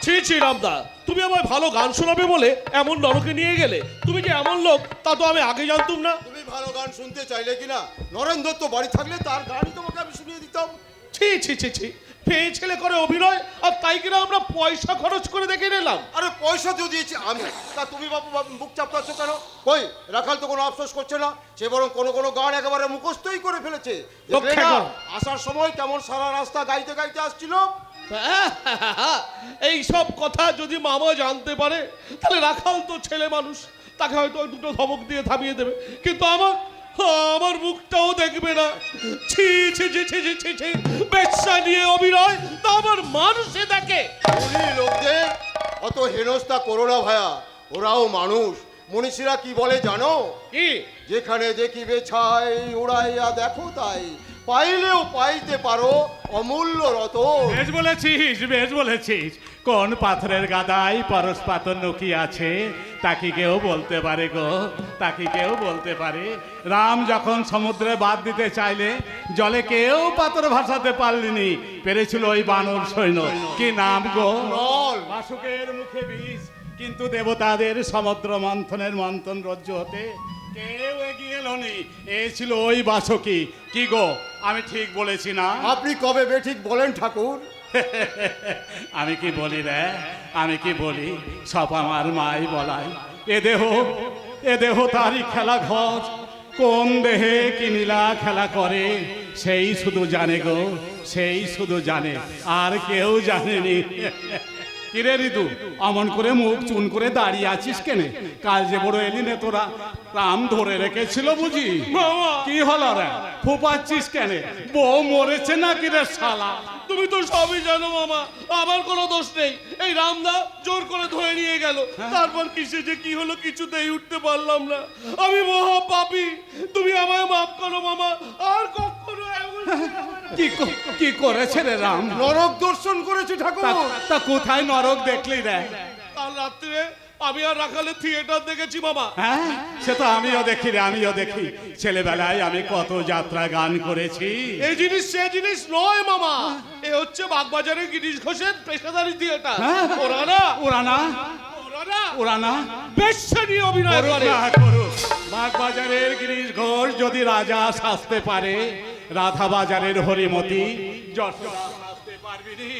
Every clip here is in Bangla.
ছি ছি রামদা, তুমি আমায় ভালো গান শোনাবে বলে এমন নরকে নিয়ে গেলে। তুমি যে এমন লোক তা তো আমি আগে জানতাম না। তুমি ভালো গান শুনতে চাইলে কিনা নরেন্দ্র তো বাড়ি থাকলে তার গানই তোমাকে আমি শুনিয়ে দিতাম। ছি ছি ছি ছি, পেয়ে ছেলে করে অভিনয়, আর তাই কিনা আমরা পয়সা খরচ করে দেখে নিলাম। আরে পয়সা তো দিয়েছি আমি, তা তুমি বাবু বুক চাপড়াচ্ছ কেন? কই রাখাল তো কোনো আফসোস করছে না, সে বরং কোনো কোনো গান একেবারে মুখস্থই করে ফেলেছে। দেখলে না, আসার সময় কেমন সারা রাস্তা গাইতে গাইতে আসছিল। এই সব কথা যদি মামা জানতে পারে তাহলে রাখাল তো ছেলে মানুষ, তাকে হয়তো ওই দুটো ধমক দিয়ে থামিয়ে দেবে, কিন্তু আমার মুখটাও দেখবে না। ছি ছি ছি ছি ছি ছি ছি, বেশ্যা নিয়ে অভিনয়, তা আমার মানুষে দেখে। লোকদের অত হেনস্থা করো না ভায়া, ওরাও মানুষ। মনীষীরা কি বলে জানো? কি? যেখানে দেখিবে ছাই উড়াইয়া দেখো তাই, পাইলেও পাইতে পারো অমূল্য রতন। বেশ বলেছিস, বেশ বলেছিস। কোন পাথরের গাদায় পরশ পাথর লুকিয়ে আছে তা কি কেউ বলতে পারে গো? তা কি কেউ বলতে পারে? রাম যখন সমুদ্রে বাদ দিতে চাইলে জলে কেউ পাথর ভাসাতে পারলিনি, পেরেছিল ওই বানর সৈন্য। কি নাম গো? নল। বাসুকের মুখে বিষ, কিন্তু দেবতাদের সমুদ্র মন্থনের মন্থন রজ্জু হতে কেউ এগিয়ে এলোনি। এ ছিল ওই বাসকি। কি গো, আমি ঠিক বলেছি না? আপনি কবে বেঠিক বলেন ঠাকুর? আমি কি বলি রে, আমি কি বলি? সব আমার মাই বলাই। এ দেহ তারই খেলা ঘর, কোন দেহে কি নীলা খেলা করে সেই শুধু জানে গো, সেই শুধু জানে, আর কেউ জানেনি। কিরে ঋতু, অমন করে মুখ চুন করে দাঁড়িয়ে আছিস কেনে? কাল যে বড় এলি নে তোরা, রাম ধরে রেখেছিল বুঝি? কি হলো রে, ফুপাচ্ছিস কেনে? বউ মরেছে নাকি রে শালা? তুমি তো সবই জানো মামা, আমার কোনো দোষ নেই। এই রামদা জোর করে ধরে নিয়ে গেল, তারপর কিসে যে কি হলো কিছুতেই উঠতে পারলাম না। আমি মহা পাপী, তুমি আমায় মাফ করো মামা, আর কখনো এমন কি করেছে রে রাম? নরক দর্শন করেছে ঠাকুর। তা কোথায় নরক দেখলি রে? কাল রাত্রে আমি আর রাখালে থিয়েটার দেখেছি মামা। হ্যাঁ, সে তো আমিও দেখি রে, আমিও দেখি। ছেলেবেলায় আমি কত যাত্রা গান করেছি। এই জিনিস সে জিনিস নয় মামা, এ হচ্ছে বাগবাজারের গিরিশ ঘোষের পেশাদারি থিয়েটার। ওরা না ওরা না ওরা না ওরা না বেশ্যা নিয়ে অভিনয় করে। বাগবাজারের গিরিশ ঘোষ যদি রাজা সাজতে পারে, রাধা বাজারের হরিমতি যশোদা সাজতে পারবি নি?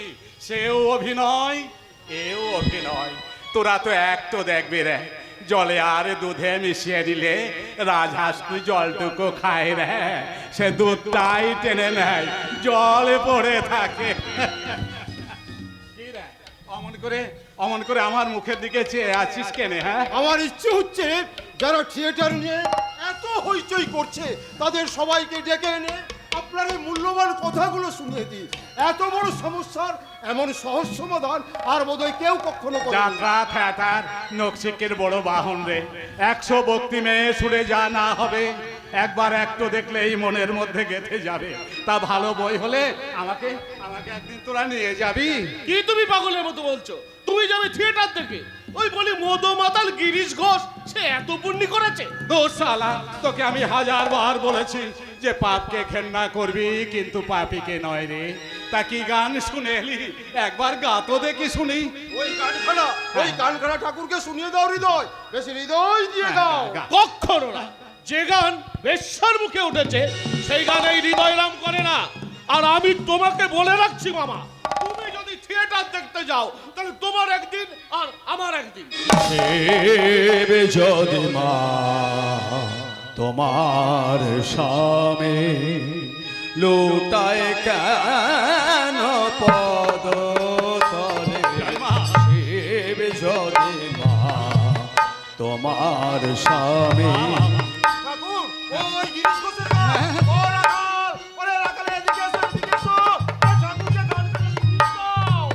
সেও অভিনয়, এও অভিনয়। তোরা তো এক তো দেখবি রে, জলে আর দুধে মিশিয়ে দিলে রাজহাঁস জলটুকু খায় রে, সে দুধটাই টেনে নেয়, জলে পড়ে থাকে। অমন করে আমার মুখের দিকে চেয়ে আছিস কেনে? হ্যাঁ, আমার ইচ্ছে হচ্ছে যারা থিয়েটার নিয়ে এত হইচই করছে তাদের সবাইকে ডেকে এনে আপনার এই মূল্যবান কথাগুলো শুনিয়ে দিই। এত বড় সমস্যার এমন সহজ সমাধান আর বোধহয় কেউ কখনো করেনি। যাত্রা থিয়েটার নকশিকের বড় বাহন রে, 100 ভক্তি মেয়ে সুরে যা না হবে, একবার একটু দেখলেই মনের মধ্যে গেঁথে যাবে। তা ভালো বই হলে আমাকে একদিন তোরা নিয়ে যাবি। কি তুমি পাগলের মতো বলছো? তুমি যাবে থিয়েটার দেখে? ওই বলি মদো মাতাল গিরিশ ঘোষ সে এত পুণ্যি করেছে? ও শালা, তোকে আমি 1000 বার বলেছি যে পাপকে ঘেন্না করবি, কিন্তু পাপীকে নয় রে। তা কি গান শুনে এলি? একবার গা তো দেখি শুনি। ওই গানখানা ঠাকুরকে শুনিয়ে দাও হৃদয়, বেশি হৃদয় দিয়ে দাও। কখনো না। যে গান বেশ্যার মুখে উঠেছে সেই গান এই হৃদয়রাম করে না। আর আমি তোমাকে বলে রাখছি মামা, তুমি যদি থিয়েটার দেখতে যাও তাহলে তোমার একদিন আর আমার একদিন। যদি মা তোমার স্বামী লুটায় কেন পদ তলে, শিব যদি মা তোমার স্বামী। ঠাকুর ওই গিরিশ ঘোষের গান। ও রাখাল, ওরে রাখাল, এদিকে এসো, এদিকে এসো। ওই ঠাকুরকে গানখানা শুনিয়ে দাও।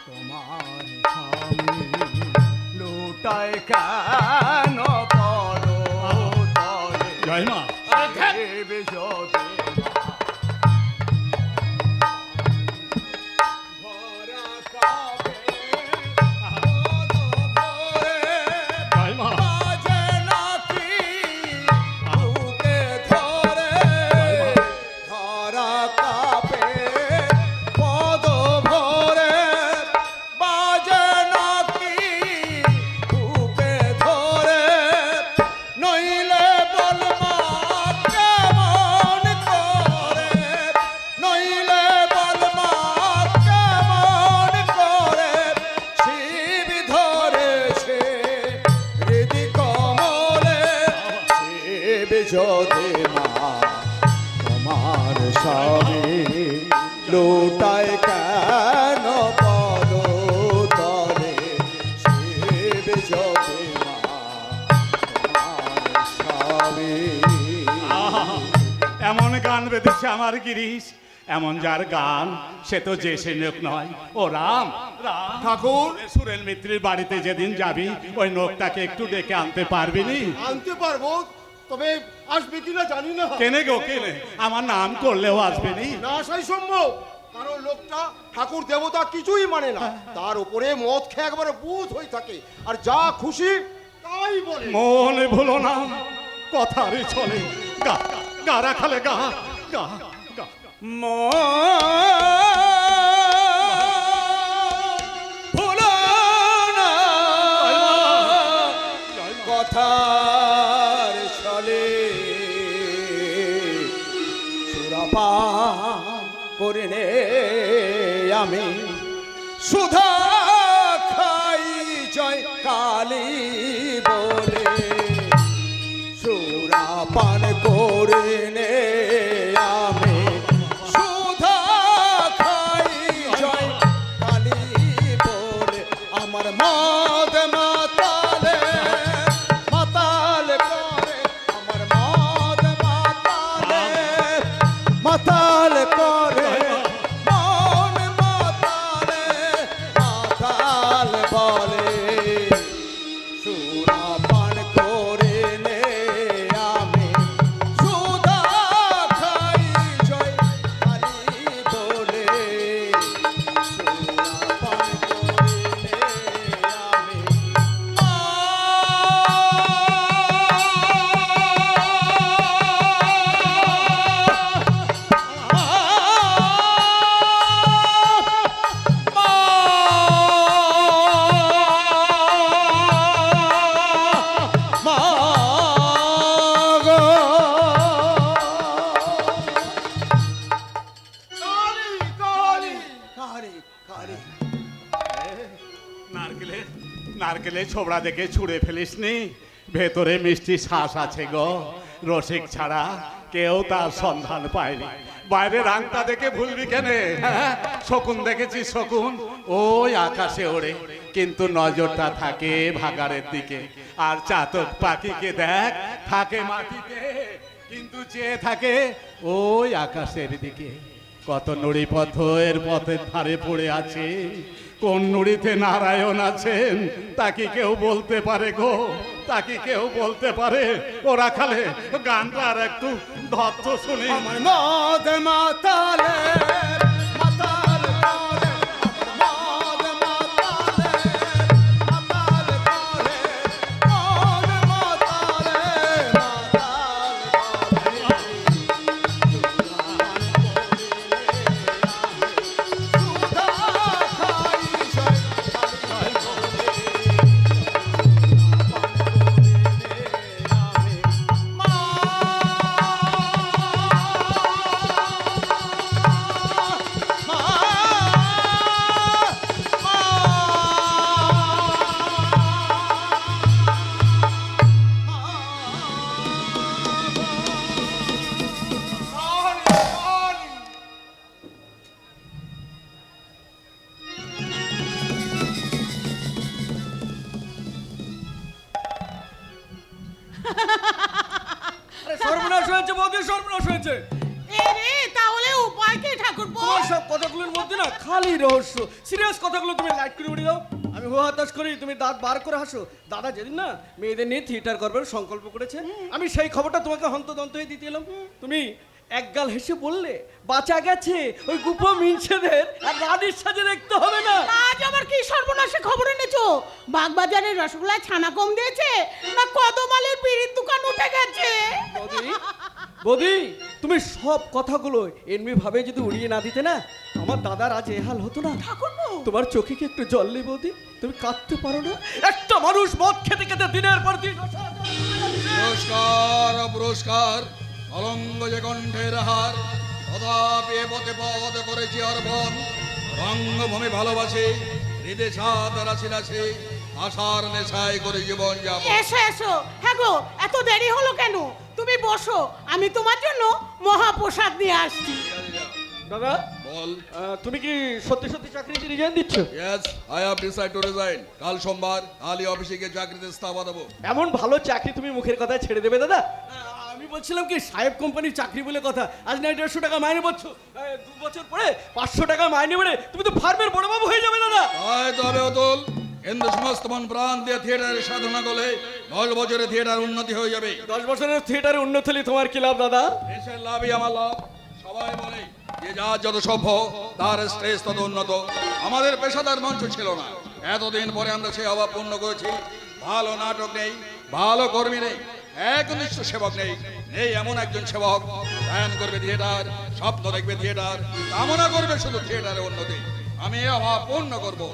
তোমার স্বামী লুটায় কেন পদ তলে, জয় মা। শিব যদি মা ভরা কাপে এমন গান বেঁধেছে আমার গিরিশ, এমন যার গান সে তো যে সে লোক নয়। ও রাম, রাম ঠাকুর সুরেল মিত্রের বাড়িতে যেদিন যাবি ওই লোকটাকে একটু ডেকে আনতে পারবি নি? আনতে পারবো, তবে আসবে কিনা জানি না। কেনে গো কেনে, আমার নাম করলেও আসবে নি। না আসাই সম্ভব, কারণ লোকটা ঠাকুর দেবতা কিছুই মানে না, তার উপরে মদ খেয়ে একবারে বুধ হয়ে থাকে, আর যা খুশি তাই বলে। মনে ভুলো না কথারই চলে, গা গা রাখালে গা গা গা। ভুলো না কথার ছলে সুরাপা করে নে আমি সুধা খাই জয় কালী বলে সুরাপান করে নে আমি সুধা খাই জয় কালী বলে আমার মদ মাতালে মাতাল করে আমার মদ মাতালে মাতাল করে মন মাতালে মাতাল বলে সুরাপান করে নে আমি সুধা খাই জয় কালী বলে সুরাপান করে নে কালী, কালী। কারে কারে নারকেলে নারকেলে ছোবড়া দেখে ছুঁড়ে ফেলিস নি, ভেতরে মিষ্টি শ্বাস আছে গো। রসিক ছাড়া কেউ তার সন্ধান পায়নি। বাইরে রাংটা দেখে ভুলবি কেনে? হ্যাঁ, শকুন দেখেছিস শকুন? ওই আকাশে ওড়ে, কিন্তু নজরটা থাকে ভাগাড়ের দিকে। আর চাতক পাখিকে দেখ, থাকে মাটিতে, কিন্তু চেয়ে থাকে ওই আকাশের দিকে। কত নুড়ি পথ এর পথের ধারে পড়ে আছে, কোন নুড়িতে নারায়ণ আছেন তা কি কেউ বলতে পারে গো? তা কি কেউ বলতে পারে? ওরা খালে গানটা আর একটু ধত্ত শুনি। আমার মদ মাতালে মাতাল করে মদ মাতালে মাতাল করে মদ মাতালে মাতাল সুধা খাই জয় কালী কালী, কালী। সর্বনাশ হয়েছে বৌদি, সর্বনাশ হয়েছে। এরে তাহলে উপায় কি ঠাকুরপো? তোমার সব কথাগুলোর মধ্যে না খালি রহস্য। সিরিয়াস কথাগুলো তুমি লাইট করে উড়ে দাও, আমি হো হতাশ করি, তুমি দাঁত বার করে হাসো। দাদা যেদিন না মেয়েদের নিয়ে থিয়েটার করবার সংকল্প করেছে, আমি সেই খবরটা তোমাকে হন্তদন্ত হয়ে দিতে এলাম। তুমি একগাল হেসে বললে বাঁচা গেছে, ওই গুপো মিনছেদের আর রানীর সাজে দেখতে হবে না। আজ আবার কি সর্বনাশে খবর এনেছো? বাগবাজারের রসগোল্লায় ছানা কম দিয়েছে না কদমালের বিড়ির দোকান উঠে গেছে? বৌদি, বৌদি তুমি সব কথাগুলো এমনি ভাবে যদি উড়িয়ে না দিতে না, আমার দাদার আজ এহাল হতো না। ঠাকুরপো তোমার চোখে কি একটু জল নেই বৌদি? তুমি কাঁদতে পারো না? একটা মানুষ মদ খেতে খেতে দিনের পর দিন পুরস্কার পুরস্কার অলঙ্গ যে কণ্ঠের হার তথাপি এ পথে পথ করেছি অর্পণ রঙ্গভূমি ভালোবাসি হৃদে সাদ রাশি রাশি আশার নেশায় করে জীবন যাপন। এসো এসো। হ্যাঁ গো, এত দেরি হলো কেন? তুমি বসো, আমি তোমার জন্য মহাপ্রসাদ নিয়ে আসছি। দাদা বল। তুমি কি সত্যি সত্যি চাকরিতে রিজাইন দিচ্ছ? Yes I have decide to resign. কাল সোমবার কালই অফিসে গিয়ে চাকরিতে ইস্তফা দেবো। এমন ভালো চাকরি তুমি মুখের কথায় ছেড়ে দেবে দাদা? আমি বলছিলাম কি, সাহেব কোম্পানির চাকরি বলে কথা, আজ না 150 টাকা মাইনে পাচ্ছ, 2 বছর পরে 500 টাকা মাইনে বেড়ে তুমি তো ফার্মের বড়বাবু হয়ে যাবে দাদা। তাই তবে অতুল, কিন্তু সমস্ত মন প্রাণ দিয়ে থিয়েটারের সাধনা করলে 10 বছরে থিয়েটার উন্নতি হয়ে যাবে। 10 বছরের থিয়েটারে উন্নত হলে তোমার কি লাভ দাদা? দেশের লাভই আমার লাভ। সবাই বলে যে যার যত সভ্য তার স্টেজ তত উন্নত। আমাদের পেশাদার মঞ্চ ছিল না, এতদিন পরে আমরা সেই অভাব পূর্ণ করেছি। ভালো নাটক নেই, ভালো কর্মী নেই, একনিষ্ঠ সেবক নেই। নেই এমন একজন সেবক ধ্যান করবে থিয়েটার, স্বপ্ন দেখবে থিয়েটার, কামনা করবে শুধু থিয়েটারের উন্নতি। আমি এই অভাব পূর্ণ করবো।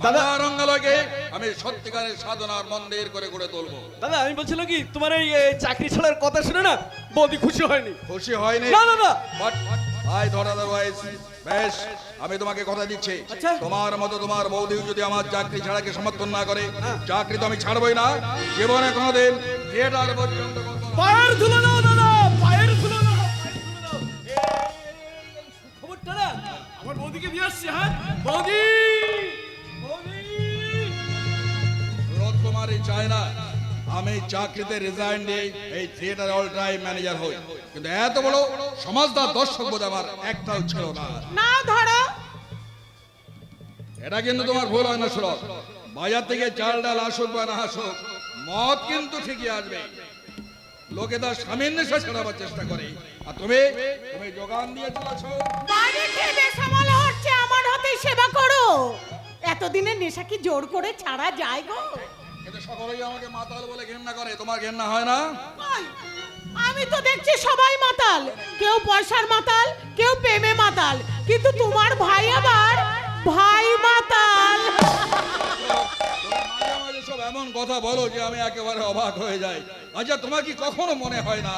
দাদা রঙ্গালয়কে আমি সত্যিকারের সাধনার মন্দির করে গড়ে তুলবো। দাদা আমি বলছিলাম কি, তোমার এই চাকরি ছাড়ার কথা শুনে না বৌদি খুশি হয়নি। খুশি হয়নি? না না না, বাট আই থট আদারওয়াইজ। বেশ, আমি তোমাকে কথা দিচ্ছি, আচ্ছা। তোমার মতো তোমার বৌদিও যদি আমার চাকরি ছাড়াকে সমর্থন না করে, চাকরি তো আমি ছাড়বই না। জীবনে কোনোদিন থিয়েটার পর্যন্ত করবো না। পায়ের ধুলো দাও দাদা, পায়ের ধুলো দাও, পায়ের ধুলো দাও। এই খবরটা না আমার বৌদিকে দিয়ে আসছি। হ্যাঁ বৌদি, বৌদি। রোজকুমারই চায় না আমি চাকরিতে রিজাইন দিই, এই থিয়েটার অল টাইম ম্যানেজার হই, কিন্তু এত বড় সমাজদার দর্শক বোধ আমার একটাও ছিল না। না ধরো, এটা কিন্তু তোমার ভুল হয় না। শোনো, বাজার থেকে চাল ডাল আসুক বা না আসুক, মদ কিন্তু ঠিকই আসবে। লোকে তার স্বামীর নেশা ছাড়াবার চেষ্টা করে, আর তুমি তুমি যোগান দিয়ে চলেছো। বাইরে থেকে সামাল হচ্ছে, আমার হাতে সেবা করো। এতদিনের নেশা কি জোর করে ছাড়া যায় গো? কিন্তু সকলেই আমাকে মাতাল বলে ঘেন্না করে, তোমার ঘেন্না হয় না? কই, আমি তো দেখছি সবাই মাতাল, কেউ পয়সার মাতাল, কেউ প্রেমে মাতাল, কিন্তু তোমার ভাই আবার ভাই মাতাল। মাঝে মাঝে সব এমন কথা বলো যে আমি একেবারে অবাক হয়ে যাই। আচ্ছা, তোমার কি কখনো মনে হয় না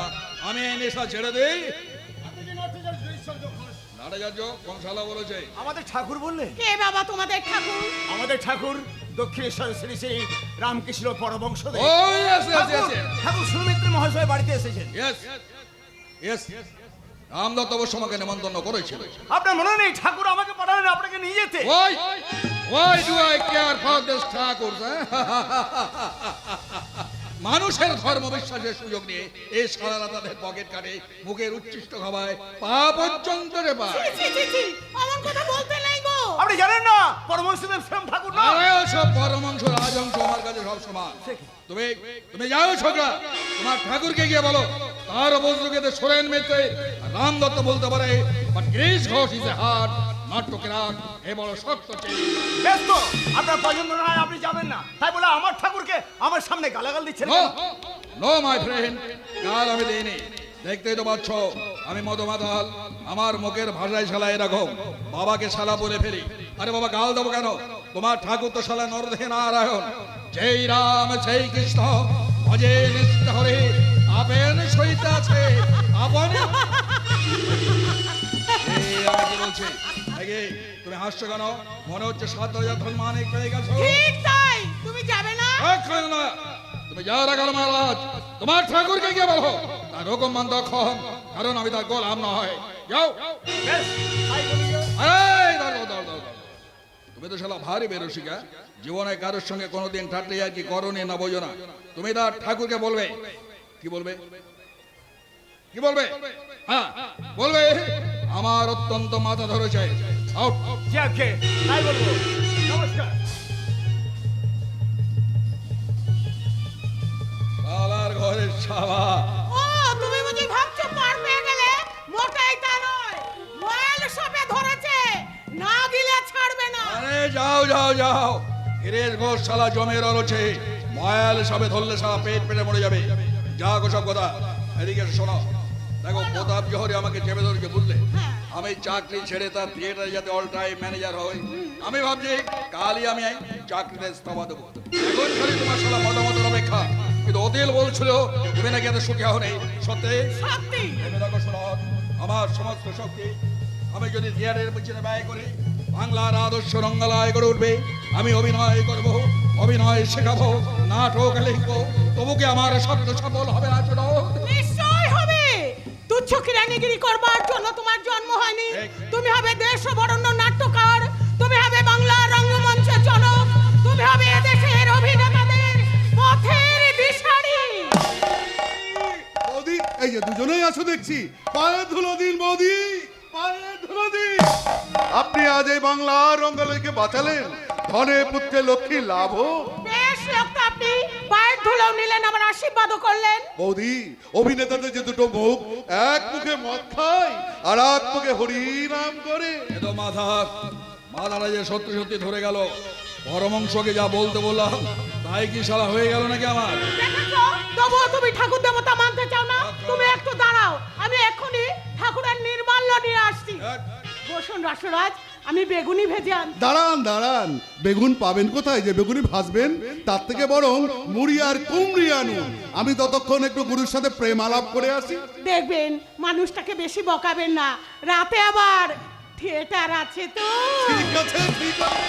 আমি এই নেশা ছেড়ে দেই? নাট্যাচার্য কোন শালা বলেছে? আমাদের ঠাকুর বললে? কে বাবা তোমাদের ঠাকুর? আমাদের ঠাকুর দক্ষিণেশ্বর শ্রী শ্রী রামকৃষ্ণ পরবংশ ও ইয়েস ইয়েস ইয়েস ঠাকুর সুমিত্র মহাশয় বাড়িতে এসেছেন। ইয়েস ইয়েস, রামদত্ত অবশ্য আমাকে নিমন্ত্রণ করেছিল। আপনার মনে নেই ঠাকুর আমাকে পাঠালেন আপনাকে নিয়ে যেতে? Why do I care for this ঠাকুর? মানুষের ধর্ম বিশ্বাসের সুযোগ নিয়ে এই সারা তাদের পকেট কাটে, মুখের উচ্ছিষ্ট খাবায়, পা পর্যন্ত রে পায়। ছি, ছি, ছি, আমার কথা বলতে নাই গো। আপনি জানেন না পরমহংসদেব শ্যাম ঠাকুর না? আরে সব পরমাংশ রাজংশ আমার কাছে সব সমান। তুমি তুমি যাও ছোকরা, তোমার ঠাকুরকে গিয়ে বলো তার বজ্রকেতে সোরেন মিত্র রামদত্ত বলতে পারে, but Girish Ghosh is a hard nut to crack. এ বড় শক্ত চেয়ে বেশ তো, আপনার পছন্দ না হয় আপনি যাবেন না, তাই বলে আমার ঠাকুরকে আমার সামনে গালাগাল দিচ্ছেন নো কেন? নো মাই ফ্রেন্ড, গাল আমি দিইনি। দেখতেই তো পাচ্ছ আমি মদমাতাল, আমার মুখের ভাষায় শালা এরকম, বাবাকে শালা বলে ফেলি। আরে বাবা, গাল দেবো কেন? তোমার ঠাকুর তো শালা নরদেহ নারায়ণ। যেই রাম সেই কৃষ্ণ ভজে নিষ্ঠ হরে, আপেন সহিত আছে আপন। আমি কি বলছি? এই, তুমি হাসছো কেন? মনে হচ্ছে 7,000 ধর্মানিক পেয়ে গেছো। ঠিক তাই, তুমি যাবে না? এখন না, তুমি যাও রাখাল মহারাজ, তোমার ঠাকুরকে গিয়ে বলো তার হুকুম মানতে অক্ষম, কারণ আমি তার গোলাম নয়। যাও। এই, দাঁড়াও, দাঁড়াও, দাঁড়াও। তুমি তো শালা ভারী বেরসিকা, জীবনে কারোর সঙ্গে কোনোদিন ঠাট্টা আর কি করনি না, বোঝো না। তুমি তার ঠাকুরকে বলবে, কি বলবে? কি বলবে? হ্যাঁ বলবে আমার অত্যন্ত মাথা ধরেছে। আউট। কে তাই বলবো। নমস্কার। শালার ঘরের শালা। ও, তুমি বুঝি ভাবছো পার পেয়ে গেলে? মোটাই তা নয়, ময়াল সাপে ধরেছে, না দিলে ছাড়বে না। আরে যাও যাও যাও, গিরিশ ঘোষ শালা জমে রয়েছে, ময়াল সবে ধরলে শালা পেট পেটে মরে যাবে। যা গো সব কথা। এদিকে শোনো, দেখো প্রতাপ জহরে আমাকে চেপে ধরেছে, বুঝলে? আমি চাকরি ছেড়ে তার থিয়েটারে যাতে অল টাইম ম্যানেজার হই, আমি ভাবছি কালই আমি চাকরিতে ইস্তফা দেবো। এখন খালি তোমার শালা মতামতের অপেক্ষা। কিন্তু অতিল বলছিল তুমি নাকি এত সুখী হও নেই। সত্যি? সত্যি। ভেবে দেখো শোনো, আমার সমস্ত শক্তি আমি যদি থিয়েটারের পিছনে ব্যয় করি, বাংলার আদর্শ রঙ্গালয় করে উঠবে। আমি অভিনয় করব, অভিনয় শেখাবো, নাটক লিখবো, তবু কি আমার স্বপ্ন সফল হবে না? শোনো, নিশ্চয় হবে। তুচ্ছ কিরানিগিরি করবার জন্য তোমার জন্ম হয়নি। তুমি হবে দেশ বরণ্য নাট্যকার, তুমি হবে বাংলার রঙ্গমঞ্চের জনক, তুমি হবে এদেশের অভিনেতাদের পথের দিশারি। বৌদি, এই যে দুজন প্রথমেই আছো দেখছি। পায়ে ধুলো দিন বৌদি, পায়ে ধুলো দিন। আপনি আজ এই বাংলার রঙ্গালয়কে বাঁচালেন, ধনে পুত্রে লক্ষ্মী লাভ হোক। বেশ লোক তো আপনি, পায়ের ধুলো নিলেন, আমার আশীর্বাদও করলেন। বৌদি, অভিনেতাদের যে দুটো মুখ, এক মুখে মদ খায় আর এক মুখে হরিনাম করে। এ তো মাথাটা যে সত্যি সত্যি ধরে গেল। পরমংশকে যা বলতে বললাম তাই কি শালা হয়ে গেল নাকি আমার? দেখেছো, তবুও তুমি ঠাকুর দেবতা মানতে চাও না। তুমি একটু দাঁড়াও, আমি এক্ষুনি ঠাকুরের নির্মাল্য নিয়ে আসছি। বসুন রসরাজ, আমি বেগুনি ভেজে আনছি। দাঁড়ান দাঁড়ান, বেগুন পাবেন কোথায় যে বেগুনি ভাজবেন? তার থেকে বরং মুড়ি আর কুমড়ি আনুন। আমি ততক্ষণ একটু গুরুর সাথে প্রেম আলাপ করে আসি। দেখবেন মানুষটাকে বেশি বকাবেন না, রাতে আবার থিয়েটার আছে তো। ঠিক আছে, ঠিক আছে।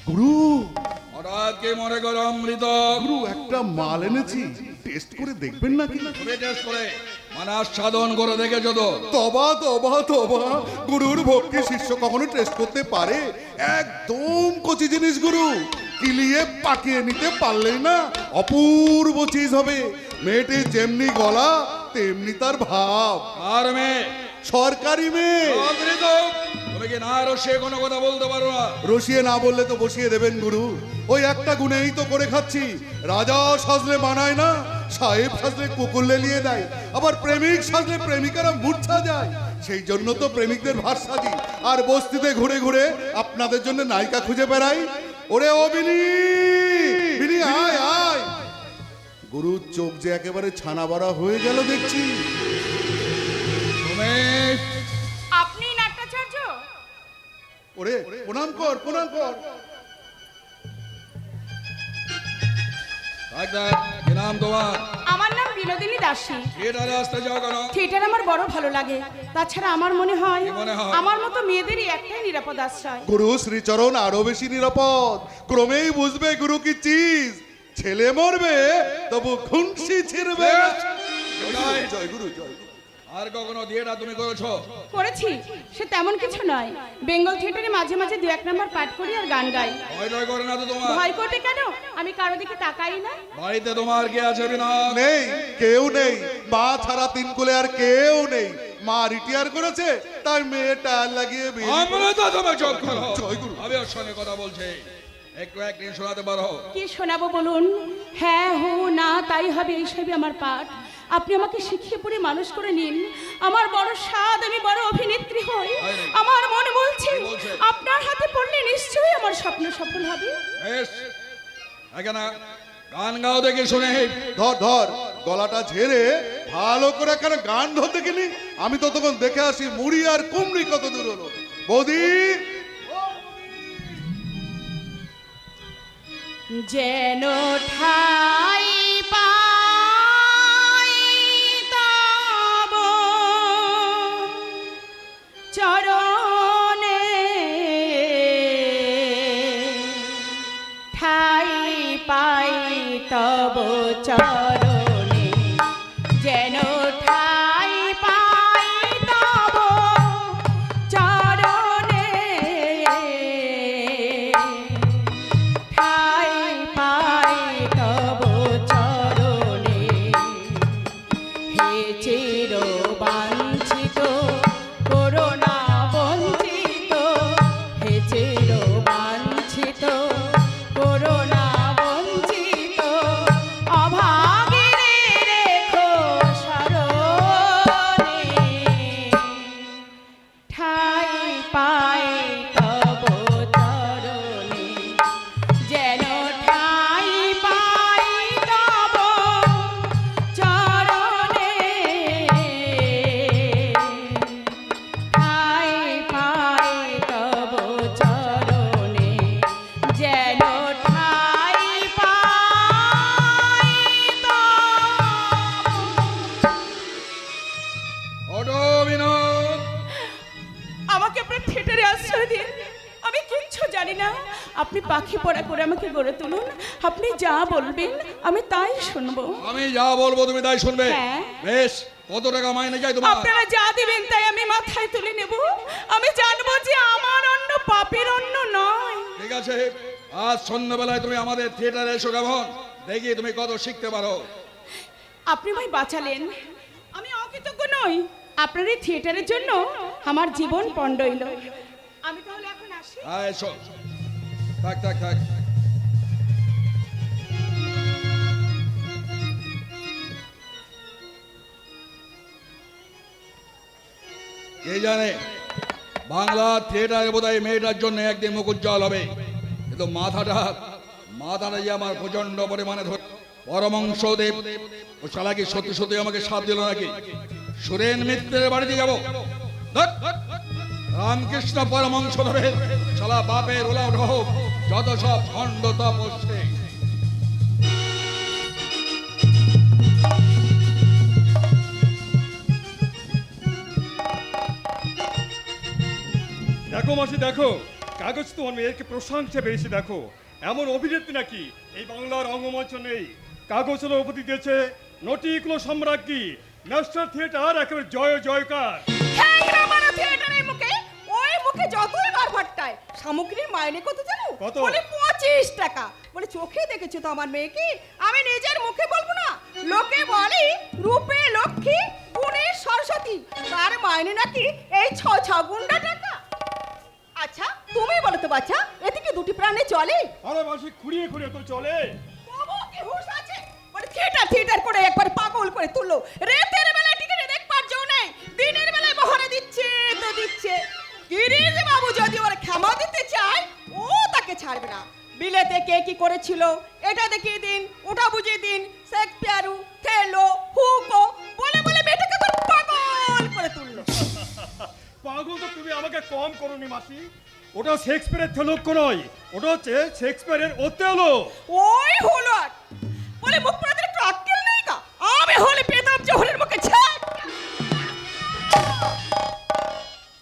গুরু, হঠাৎ কে মনে করো অমৃত? গুরু, একটা মাল এনেছি, টেস্ট করে দেখবেন নাকি? তুমি টেস্ট করে মানে আস্বাদন করে দেখেছো তো? তবা তবা তবা, গুরুর ভক্তি শিষ্য কখনো টেস্ট করতে পারে? একদম কচি জিনিস গুরু, কিলিয়ে পাকিয়ে নিতে পারলেই না অপূর্ব চিজ হবে। মেয়েটির যেমনি গলা তেমনি তার ভাব। আর মেয়ে সরকারি মেয়ে। অমৃত, তুমি কি না রসিয়ে কোনো কথা বলতে পারো না? রসিয়ে না বললে তো বসিয়ে দেবেন গুরু। ওই একটা গুণেই তো করে খাচ্ছি। রাজা সাজলে মানায় না, সাহেব সাজলে কুকুর লেলিয়ে দেয়, আবার প্রেমিক সাজলে প্রেমিকারা মূর্ছা যায়। সেই জন্য তো প্রেমিকদের ভার সাজি আর বস্তিতে ঘুরে ঘুরে আপনাদের জন্য নায়িকা খুঁজে বেড়াই। ওরে ও বিনি, বিনি আয় আয়। গুরুর চোখ যে একেবারে ছানা বড়া হয়ে গেল দেখছি। তুমি আপনি নাট্যাচার্য? ওরে প্রণাম কর, প্রণাম কর। কি নাম তোমার? আমার নাম বিনোদিনী দাসী। থিয়েটারে আসতে যাও কেন? থিয়েটার আমার বড় ভালো লাগে। তাছাড়া আমার মনে হয় কি মনে হয়? আমার মতো মেয়েদেরই একটাই নিরাপদ আশ্রয়। গুরু শ্রীচরণ আরো বেশি নিরাপদ। ক্রমেই বুঝবে গুরু কি চিজ। ছেলে মরবে তবু খুনসি ছিড়বে না। জয় গুরু, জয় গুরু। আর কখনো থিয়েটার তুমি করেছো? করেছি, সে তেমন কিছু নয়। বেঙ্গল থিয়েটারে মাঝে মাঝে দু এক নম্বর পাঠ করি আর গান গাই। ভয় টয় করে না তো তোমার? ভয় করবে কেন? আমি কারো দিকে তাকাই না। বাড়িতে তোমার কে আছে বিনা? নেই, কেউ নেই। মা ছাড়া তিন কুলে আর কেউ নেই। মা রিটায়ার করেছে, তার মেয়ে টায়ার লাগিয়ে বিয়ে। আমরা তো তোমার চোখ করো। জয় গুরু। আমি ওর সঙ্গে কথা বলছি, একটু একদিন শোনাতে পারো? কি শোনাবো বলুন? হ্যাঁ হো না তাই হবে, এইসবই আমার পাঠ। আপনি আমাকে শিখিয়ে পড়ে মানুষ করে নিন। আমার বড় স্বাদ, আমি বড় অভিনেত্রী হই। আমার মন বলছে আপনার হাতে পড়লে নিশ্চয়ই আমার স্বপ্ন সফল হবে। বেশ, এখানে গান গাও দেখে শুনে। ধর ধর, গলাটা ঝেড়ে ভালো করে কেন গান ধরতে গেলি? আমি তো তখন দেখে আসি মুড়ি আর কুমড়ি কত দূর হলো। বৌদি, যেন ঠাই পাই তব চরণে, ঠাই পাই তব চরণে, যেন ঠাই পাই তব চরণে, ঠাই পাই তব চরণে, হে চির বাঞ্ছিত করুণা বঞ্চিত, হে চির বাঞ্ছিত করুণা বঞ্চিত, অভাগীরে রেখো শরণে, ঠাই পাই তব চরণে, যেন ঠাই পাই তব চরণে, ঠাই পাই তব চরণে, যেন ঠাই পাই তব। ওঠো বিনোদ। আমাকে আপনার থিয়েটারে আশ্রয় দিন। আমি কিচ্ছু জানি না। আপনি পাখি পড়া করে আমাকে গড়ে তুলুন। আপনি যা বলবেন আমি তাই শুনবো। আমি যা বলবো তুমি তাই শুনবে? হ্যাঁ। বেশ, কত টাকা মাইনে চাই তোমার? আপনারা যা দিবেন তাই আমি মাথায় তুলে নেব। আমি জানবো যে আমার অন্য পাপের অন্য নয়। ঠিক আছে, আজ সন্ধ্যাবেলায় তুমি আমাদের থিয়েটারে এসো। কেমন দেখি তুমি কত শিখতে পারো। আপনি ভাই বাঁচালেন, জন্যই, আপনার এই থিয়েটারের জন্য আমার জীবন পণ্ড হইল। আমি তাহলে এখন আসি। এসো, থাক থাক থাক। কে জানে বাংলা থিয়েটারে বোধহয় মেয়েটার জন্য একদিন মুখ উজ্জ্বল হবে, কিন্তু মাথাটা যে আমার প্রচন্ড পরিমাণে পরমংশ দেব ও শালা কি সত্যি সত্যি আমাকে সাথ দিল নাকি? সুরেন মিত্রের বাড়িতে যাব, রামকৃষ্ণ পরমংশ ধরে শালা বাপের ওলাও ঢোক যত সব খণ্ড তপস্যে। দেখো মাসি দেখো, কাগজ তোমার মেয়েকে প্রশংসা পেয়েছে। দেখো এমন অভিনেত্রী নাকি এই বাংলার রঙ্গমঞ্চ নেই। কাগজ হলো উপতি দিয়েছে নটিকুলো সম্রাজ্ঞী, ন্যাশনাল থিয়েটার একেবারে জয় জয়কার। থিয়েটারের মুখে ওই মুখে যতই বার ভাট্টায় সামগ্রীর মাইনে কত জানো? কত? বলে 25 টাকা। বলে চোখে দেখেছো তো আমার মেয়েকে? আমি নিজের মুখে বলবো না, লোকে বলে রূপে লক্ষ্মী গুণে সরস্বতী, তার মাইনে নাকি এই 6 গুন্ডা টাকা। আচ্ছা তুমি বলো তো বাচ্চা, এতে কি দুটি প্রাণে চলে? আরে মাসি খুঁড়িয়ে খুঁড়িয়ে তো চলে। তবু কি হুঁশ আছে? বলে থিয়েটার করে একবার পাগল করে তুললো। রাতের বেলায় টিকিটে দেখবার জো নেই, দিনের বেলায় মহারে দিচ্ছে তো দিচ্ছে। গিরিশ বাবু যদি ওর ক্ষমা দিতে চায় ও তাকে ছাড়বে না। বিলেতে কে কি করেছিল এটা দেখিয়ে দিন, ওটা বুঝিয়ে দিন, শেক্সপিয়ারু থেলো হুকো বলে বলে মেয়েটাকে তো পাগল করে তুললো। পাগল তো তুমি আমাকে কম করোনি মাসি, ওটা শেক্সপিয়ারের থেলোক্য নয়, ওটা হচ্ছে শেক্সপিয়ারের ওতেলো। ওই হলো আর। বলে মুখ পড়াতে একটু আক্কেল নেই না? আমি হলে পেতাম জোহরের মুখে ছাড়।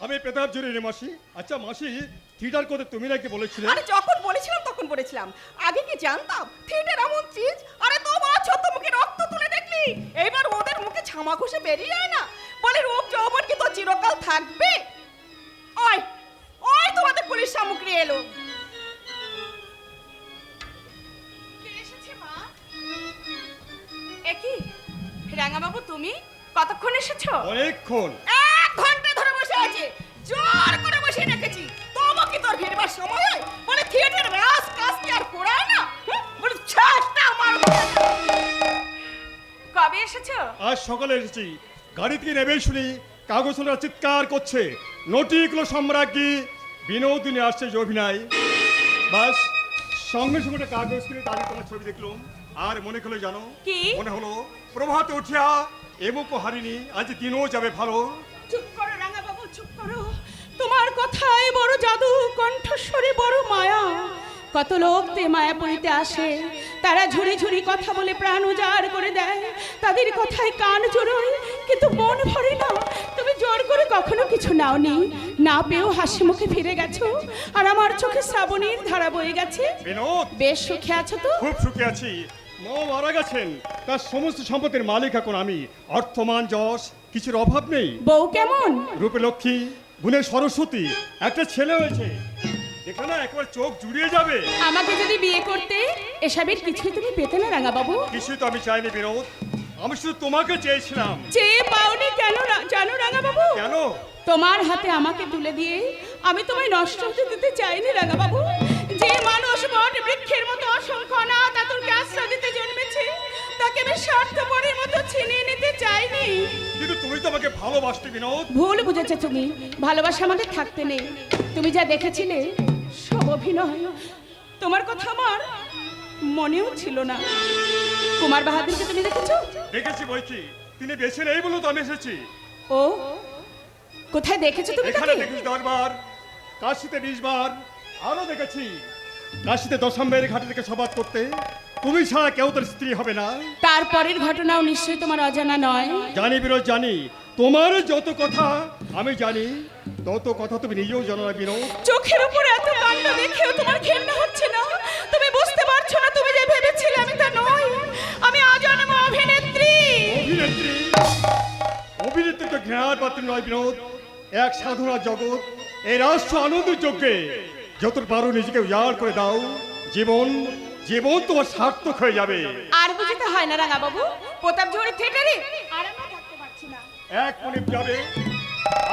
আমি পেতাব জুড়ি মাসি। আচ্ছা মাসি, থিয়েটার করতে তুমি নাকি বলেছিলে? আরে যখন বলেছিলাম তখন বলেছিলাম, আগে কি জানতাম থিয়েটার এমন চিজ? আরে তোমার ছোট মুখে রক্ত তুলে দেখলি, এইবার ওদের মুখে ছামা ঘষে বেরিয়ে যায় না। বলে রূপ যৌবন কি তো চিরকাল থাকবে? ওই ওই তোমাদের পুলিশ সামগ্রী এলো। কে এসেছে মা? একই রাঙাবাবু, তুমি কতক্ষণ এসেছো? অনেকক্ষণ। 1 ঘন্টা ধরে বসে আছে, জোর করে বসে রেখেছি। তবু কি তোর ভিড়বার সময় হয়? বলে থিয়েটার রাস কাজ কি আর করায় না? বলে ছাড়টা আমার। কবে এসেছো? আজ সকালে এসেছি, গাড়ি থেকে নেবেই শুনি কাগজরা চিৎকার করছে নটিকুলো সম্রাজ্ঞী বিনোদিনী আসছে যে অভিনয়। বাস সঙ্গে সঙ্গে একটা কাগজ কিনে দাঁড়িয়ে তোমার ছবি দেখলাম, আর মনে হলো জানো কি? মনে হলো প্রভাতে উঠিয়া এমুক হারিনি, আজ দিনও যাবে ভালো। চুপ করো রাঙাবাবু, চুপ করো। তোমার কথায় বড় জাদু, কণ্ঠস্বরে বড় মায়া। কত লোক তে মায়া পড়িতে আসে, তারা ঝুড়ি ঝুড়ি কথা বলে প্রাণ উজাড় করে দেয়। তাদের কথায় কান জোড়োয়, কিন্তু মন ভরে না। তুমি জোর করে কখনো কিছু নাওনি, না পেয়েও হাসি মুখে ফিরে গেছো, আর আমার চোখে শ্রাবণীর ধারা বয়ে গেছে। বিনোদ, বেশ সুখে আছো তো? খুব সুখে আছি। মা মারা গেছেন, তার সমস্ত সম্পত্তির মালিক এখন আমি। অর্থমান যশ কিছুর অভাব নেই। বউ কেমন? রূপে লক্ষ্মী, গুণে সরস্বতী, একটা ছেলে হয়েছে। দেখো না, একবার চোখ জুড়িয়ে যাবে। আমাকে যদি বিয়ে করতে এসবের কিছুই তুমি পেতে না রাঙাবাবু। কিছুই তো আমি চাইনি বিনোদ, আমি শুধু তোমাকে চেয়েছিলাম। চেয়ে পাওনি কেন জানো রাঙাবাবু? কেন? তোমার হাতে আমাকে তুলে দিয়ে আমি তোমায় নষ্ট হতে দিতে চাইনি রাঙাবাবু। যে মানুষ বট বৃক্ষের মতো অসংখ্য অনাথ আতুরকে আশ্রয় দিতে জন্মেছে, তাকে আমি স্বার্থপরের মতো ছিনিয়ে নিতে চাইনি। কিন্তু তুমি তো আমাকে ভালোবাসতে বিনোদ। ভুল বুঝেছো তুমি, ভালোবাসা আমাদের থাকতে নেই। তুমি যা দেখেছিলে সব অভিনয়, তোমার কথা আমার মনেও ছিল না। কুমার বাহাদুরকে তুমি দেখেছো? দেখেছি বইকি, তিনি বেছে নেই বলে তো আমি এসেছি। ও কোথায় দেখেছো তুমি এখানে তাকে? দেখেছি 10 বার, কাশিতে 20 বার, আরো দেখেছি কাশিতে দশম্বের ঘাটে থেকে সবাদ করতে। তুমি ছাড়া কেউ তোর স্ত্রী হবে না। তারপরের ঘটনাও নিশ্চয়ই তোমার অজানা নয়। জানি বিনোদ, জানি। তোমার যত কথা আমি জানি, তত কথা তুমি নিজেও জানো না বিনোদ। চোখের উপর এত কাণ্ড দেখেও তোমার ঘেন্না হচ্ছে না? তুমি বুঝতে পারছো না তুমি যে ভেবেছিলে আমি তা নই। আমি অজন্ম অভিনেত্রী। অভিনেত্রী? অভিনেত্রী তো ঘৃণার পাত্র নয় বিনোদ, এক সাধনা জগৎ। এই রাষ্ট্র আনন্দ যজ্ঞে যত পারো নিজেকে উজাড় করে দাও, জীবন জীবন তোমার সার্থক হয়ে যাবে। আর বুঝতে হয় না রাঙা বাবু, প্রতাপ জোহরের থিয়েটারে আর আমরা থাকতে পারছি না। এক মনিপ যাবে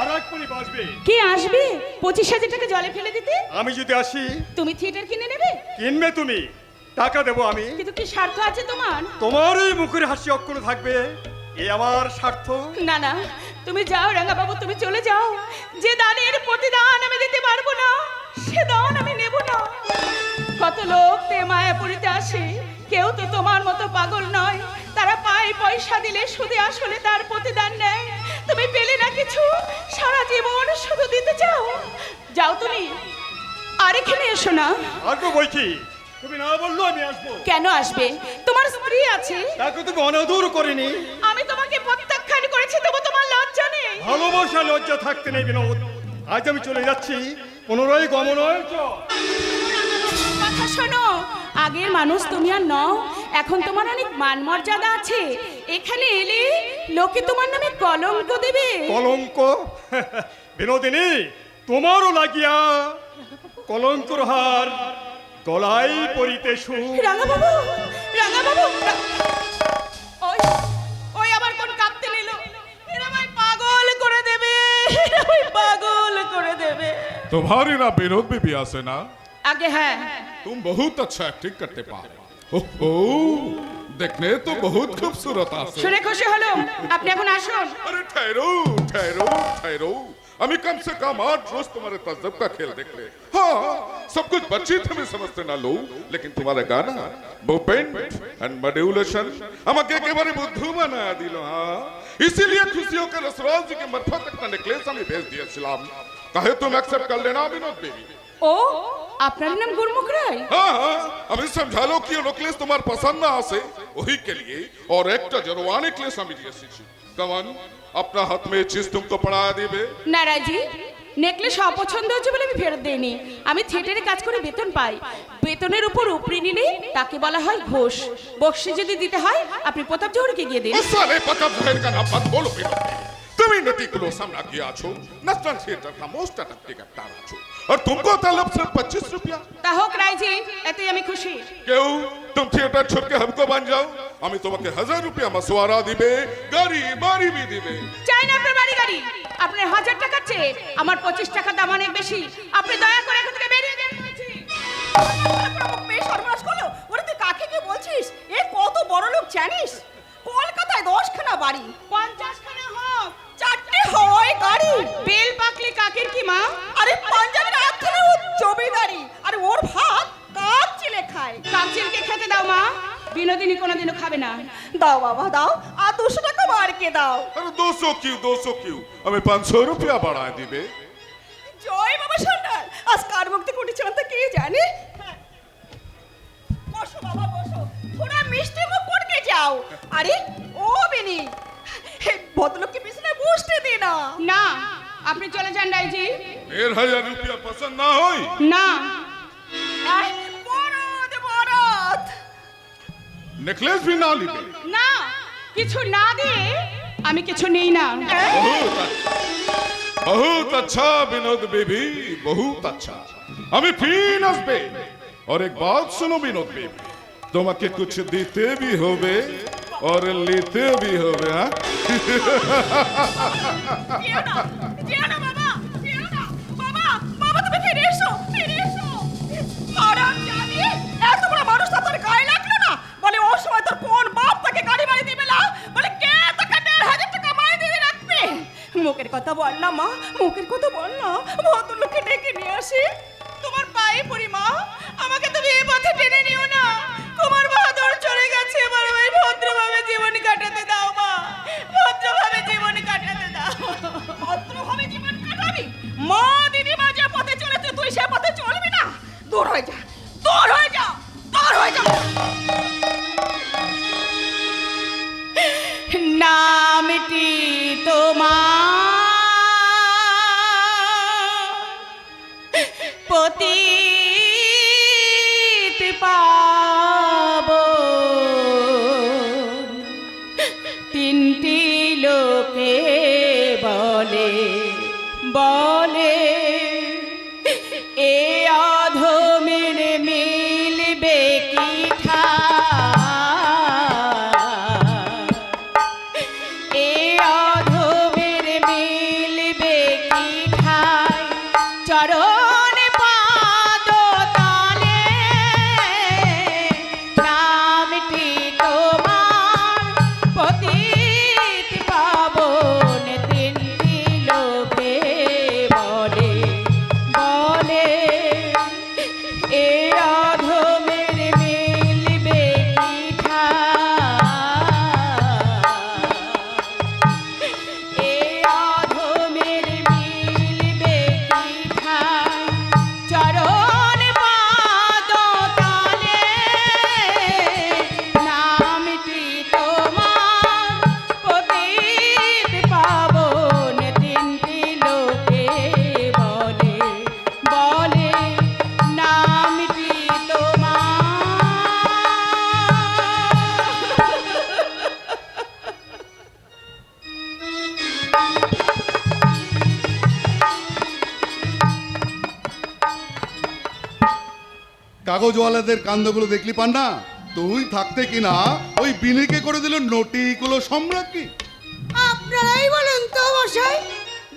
আর এক মনিপ আসবে। কে আসবে 25,000 টাকা জলে ফেলে দিতে? আমি যদি আসি তুমি থিয়েটার কিনে নেবে? কিনবে তুমি, টাকা দেবো আমি। কিন্তু কি স্বার্থ আছে তোমার? তোমার এই মুখের হাসি অক্ষুণ্ণ থাকবে, এ আমার স্বার্থ। না না, তুমি যাও রাঙা বাবু, তুমি চলে যাও। যে দানের প্রতিদান আমি দিতে পারবো না, সে দান আমি নেব না। কত লোক তে মায়াপুরীতে আসে, কেউ তো তোমার মতো পাগল নয়। তারা পায় পয়সা দিলে সুদে আসলে তার প্রতিদান নেয়। তুমি পেলে না কিছু, সারা জীবন শুধু দিতে চাও। যাও তুমি, আর এখানে এসো না। আসবো বই কি, তুমি না বললো আমি আসবো। কেন আসবে? তোমার স্ত্রী আছে। তাকে তুমি অনাদর করিনি। আমি তোমাকে প্রত্যাখ্যান করেছি, তবু তোমার লজ্জা নেই। ভালোবাসা লজ্জা থাকতে নেই বিনোদ। আজ আমি চলে যাচ্ছি, পুনরায় গমন হয়েছ। কথা শোনো, আগের মানুষ তুমি আর নও। এখন তোমার অনেক মান মর্যাদা আছে। এখানে এলে লোকে তোমার নামে কলঙ্ক দেবে। কলঙ্ক? বিনোদিনী, তোমারও লাগিয়া কলঙ্কর হার গলায় পরিতে সুখ। রাঙা বাবু, রাঙা বাবু, ওই ওই আবার কোন কাঁপতে নিল। এরা আমায় পাগল করে দেবে, এরা আমায় পাগল করে দেবে। तुम्हारी ना विनोद भी आसे ना, আগে হ্যাঁ, तुम बहुत अच्छा एक्टिंग करते पाओ। ओहो, देखने तो बहुत खूबसूरत आसे। শুনে খুশি হলো। আপনি এখন আসুন। अरे ठहरो ठहरो ठहरो, हमें कम से कम 8 रोज तुम्हारे तजब का खेल देख ले। हाँ, सब कुछ बच्चे तुम्हें समझते ना लो, लेकिन तुम्हारा गाना मूवमेंट एंड मॉड्यूलेशन আমাকে একেবারে বুদ্ধু বানায়া দিল। हाँ, इसीलिए खुशी होकर रसराज जी के मार्फत একটা নেকলেস আমি भेज দিয়েছিলাম। कहे तुम एक्सेप्ट कर लेना विनोद बेबी। ও, আপনার নাম গুরমুখ রায়? हाँ हाँ, अभी समझा लो कि ये नेकलेस तुम्हारे पसंद ना आसे, वही के लिए और एक जरवा नेकलेस আমি দিয়েছি। कमन अपना हाथ में चीज तुमको पड़ा दिबे। না রাজি, নেকলেস অপছন্দ হচ্ছে বলে আমি ফেরত দেইনি। আমি থিয়েটারে কাজ করে বেতন পাই। বেতনের উপর উপরি নিলে তাকে বলা হয় ঘোষ। বক্সি যদি দিতে হয় আপনি প্রতাপ জোহরকে গিয়ে দিন। उस साले पता भर का नाम मत बोलो विनोद बेबी। তুমি নটিকুলো সামনা কিয়া আছো, ন্যাশনাল থিয়েটার का मोस्ट अट्रैक्टिव एक्टर আছো, और तुमको तलब सिर्फ 25 रुपया। তা হোক রাইজি, এতেই আমি খুশি। क्यों तुम थिएटर छोड़ के हमको बन जाओ, আমি তোমাকে 1000 रुपया मसवारा দিবে, গাড়ি বাড়ি भी দিবে। চাই না আপনার বাড়ি গাড়ি। আপনার 1000 টাকা চেয়ে আমার 25 টাকা দাম অনেক বেশি। আপনি দয়া করে এখান থেকে বেরিয়ে যান বলছি। প্রমুখ মেয়ে সর্বনাশ করলো। ওরে তুই কাকে কি বলছিস? এ কত বড় লোক জানিস? কলকাতায় 10খানা বাড়ি, 50খানা হোক, 4টে হয় গাড়ি। বেল পাকলে কাকের কি মা? আরে পাঞ্জাবের আত্মারে ও জমিদারি, আর ওর ভাত কাক চিলে খায়। কাকচিলকে খেতে দাও মা, বিনোদিনী কোনোদিনও খাবে না। দাও বাবা দাও, আর 200 টাকা বাড়কে দাও। अरे 200 क्यों, हमें 500 रुपया बढ़ा दिबे। জয় বাবা সন্ন্যাল, আজ কার মুক্তি কুটিছিলাম তা কে জানে। বসো বাবা বসো, থোড়া মিষ্টি মুখ করকে যাও। আরে ও বিনি, ভদ্রলোককে বিছানায় বসতে দে না। না, আপনি চলে যান রাইজি। 1000 रुपया पसंद ना होई, না, বরদ বরদ। नेकलेस भी ना लिबे। না, কিছু না দিয়ে আমি কিছু নেই না। बहुत अच्छा विनोद बेबी, बहुत अच्छा। हमें फिर हंसबे। और एक बात सुनो विनोद बेबी, তোমাকে कुछ দিতে भी होबे और लेते भी होबे। हाँ, যেও না, যেও না বাবা, যেও না। বাবা, বাবা তুমি ফিরে এসো, ফিরে এসো। হারাম জানি, এত বড় মানুষ তোর গায়ে লাগলো না? বলে ওর সময় তোর কোন বাপ তাকে গাড়ি বাড়ি দিবে না? বলে কে তোকে 1500 টাকা মাই দিয়ে রাখবে? মুখের কথা বল না মা, মুখের কথা বল না। ভদ্রলোককে ডেকে নিয়ে আসি। তোমার পায়ে পড়ি মা, আমাকে তুমি এই পথে টেনে নিও না। তোমার বাহাদুর চলে গেছে, এবার ওই ভদ্রভাবে জীবন কাটাতে দাও মা, ভদ্রভাবে জীবন কাটাতে দাও। ভদ্রভাবে জীবন কাটাবি? মা দিদিমা যে পথে চলেছে তুই সে পথে চলবি না। দূর হয়ে যা, দূর হয়ে যা, দূর হয়ে যা। নামটি তোমার পতিত পাবন, 3টি লোকে বলে বলে এ অধমের মিলবে কি ঠাই? এ অধমের চরণ পাদ তলে নামটি তোমার পতিত পাবন তিনটি লোকে বলে বলে এ অধমের মিলবে কি ঠাই এ অধমের মিলবে কি ঠাই চরণ পাদ তলে নামটি তোমার পতিত পাবন তিনটি লোকে বলে বলে নামটি তোমার কাগজওয়ালাদের কাণ্ডগুলো দেখলি পান্না? তুই থাকতে কিনা ওই বিনিকে করে দিল নটিকুলো সম্রাজ্ঞী। আপনারাই বলুন তো মশাই,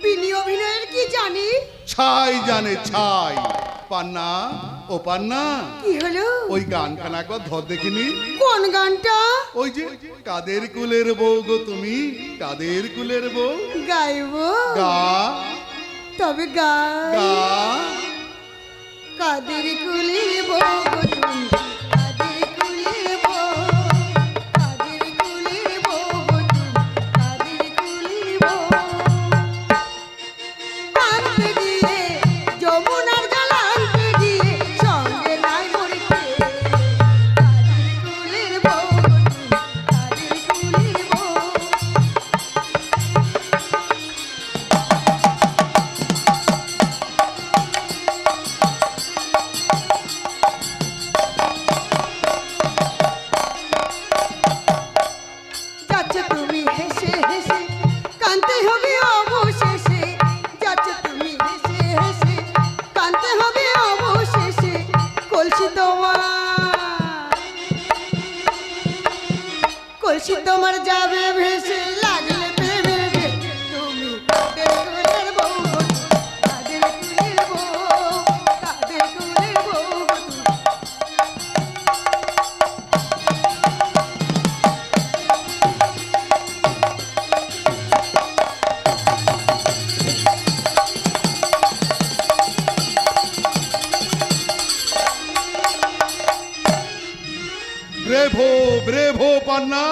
বিনি অভিনয়ের কি জানি? ছাই জানে ছাই। পান্না, ও পান্না, কি হলো? ওই গানখানা একবার ধর দেখিনি। কোন গানটা? ওই যে কাদের কুলের বউ গো তুমি, কাদের কুলের বউ। গাইবো? গা তবে গাই। গা কাদের কুলে বউ গো তুমি, কাদের কুলে বউ, কাদের কুলে বউ গো তুমি, কাদের কুলে বউ। আনতে দিয়ে যমুনার জল আনতে দিয়ে সঙ্গে নাই মরিতে, কাদের কুলের বউ গো তুমি, কাদের কুলের বউ। যাচ্ছ তুমি হেসে হেসে, কানতে হবে অবশেষে। যাচ্ছ তুমি হেসে হেসে, কানতে হবে অবশেষে। কলসি তোমার, কলসি তোমার যাবে ভেসে, লাগলে প্রেমের ঢেকে। তুমি কাদের কুলের বউ গো তুমি, কাদের কুলের বউ, কাদের কুলের বউ গো তুমি। ব্রেভো ব্রেভো পান্না,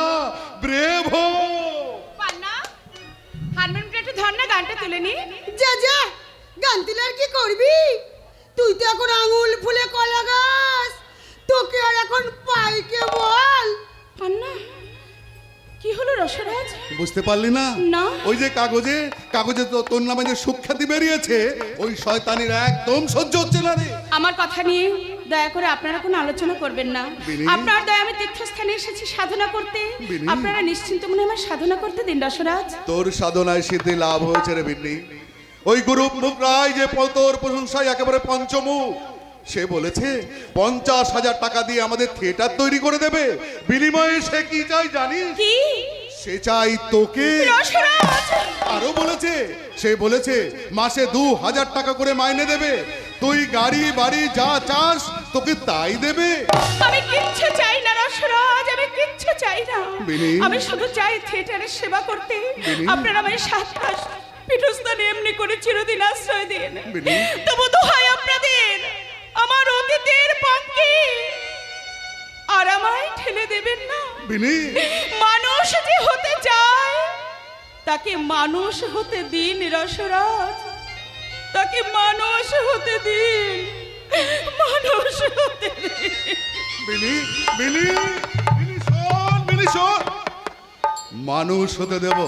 ব্রেভো। পান্না, হারমোনিয়ামটা একটু ধর না, গানটা তুলে নি। যা যা, গান তুলে আর কি করবি? তুই তো এখন আঙুল ফুলে কলা গাছ, তোকে আর এখন পাইকে বল। পান্না, কি হলো রসরাজ? বুঝতে পারলি না? না। ওই যে কাগজে কাগজে তো তোর নামে যে সুখ্যাতি বেরিয়েছে, ওই শয়তানির একদম সহ্য হচ্ছে না রে। আমার কথা নিয়ে দয়া করে আপনারা কোনো আলোচনা করবেন না। বিনি? আপনার দয়া আমি তীর্থস্থানে এসেছি সাধনা করতে। বিনি? আপনারা নিশ্চিন্ত মনে আমার সাধনা করতে দিন রসরাজ। তোর সাধনায় সিদ্ধি লাভ হয়েছে রে বিন্নি। ওই গুরু মুখ রায় যে তোর প্রশংসায় একেবারে পঞ্চমুখ, সে বলেছে 50,000 টাকা দিয়ে আমাদের থিয়েটার তৈরি করে দেবে। বিনিময়ে সে কি চাই জানিস? কি? সে চাই তোকে। রসরাজ! আরো বলেছে, সে বলেছে মাসে 2,000 টাকা করে মাইনে দেবে। তুই গাড়ি বাড়ি যা চাস তোকে তাই দেবে। আমি কিচ্ছু চাই না রসরাজ, আমি কিচ্ছু চাই না। বিনি? আমি শুধু চাই থিয়েটারের সেবা করতে। বিনি? আপনারা আমায় 7 মাস পীঠস্থানে এমনি করে চিরদিন আশ্রয় দিন। বিনি? তবু দোহাই আপনাদের, আমার অতীতের পাঙ্কি আর আমায় ঠেলে দেবেন না। বিনি? মানুষ যে হতে চায় তাকে মানুষ হতে দিন রসরাজ, তাকে মানুষ হতে দিন, মানুষ হতে দিন। বিনি বিনি বিনি শোন, বিনি শোন। মানুষ হতে দেব?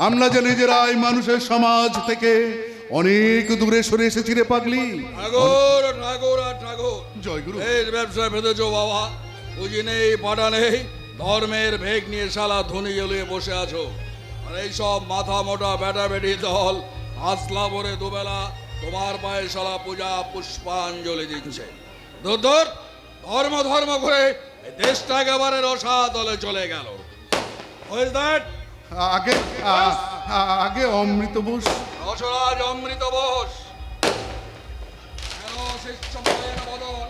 আমরা যে নিজেরাই মানুষের সমাজ থেকে অনেক দূরে সরে এসেছি রে পাগলি। ঠাকুর ঠাকুর আর ঠাকুর, জয় গুরু। এই ব্যবসা বেঁধেছ বাবা, পুঁজি নেই পাটা নেই, ধর্মের ভেগ নিয়ে শালা ধনী জ্বলিয়ে বসে আছো। আর এইসব মাথা মোটা বেটা বেটি দল আসলা ভরে দুবেলা তোমার পায়ে শালা পূজা পুষ্পাঞ্জলি দিচ্ছে। দূর দূর, ধর্ম ধর্ম করে এই দেশটা একেবারে রসা দলে চলে গেল। Who is that? আগে আগে অমৃত বোস। রসরাজ অমৃত বোস, শিষ্যময়ের বদন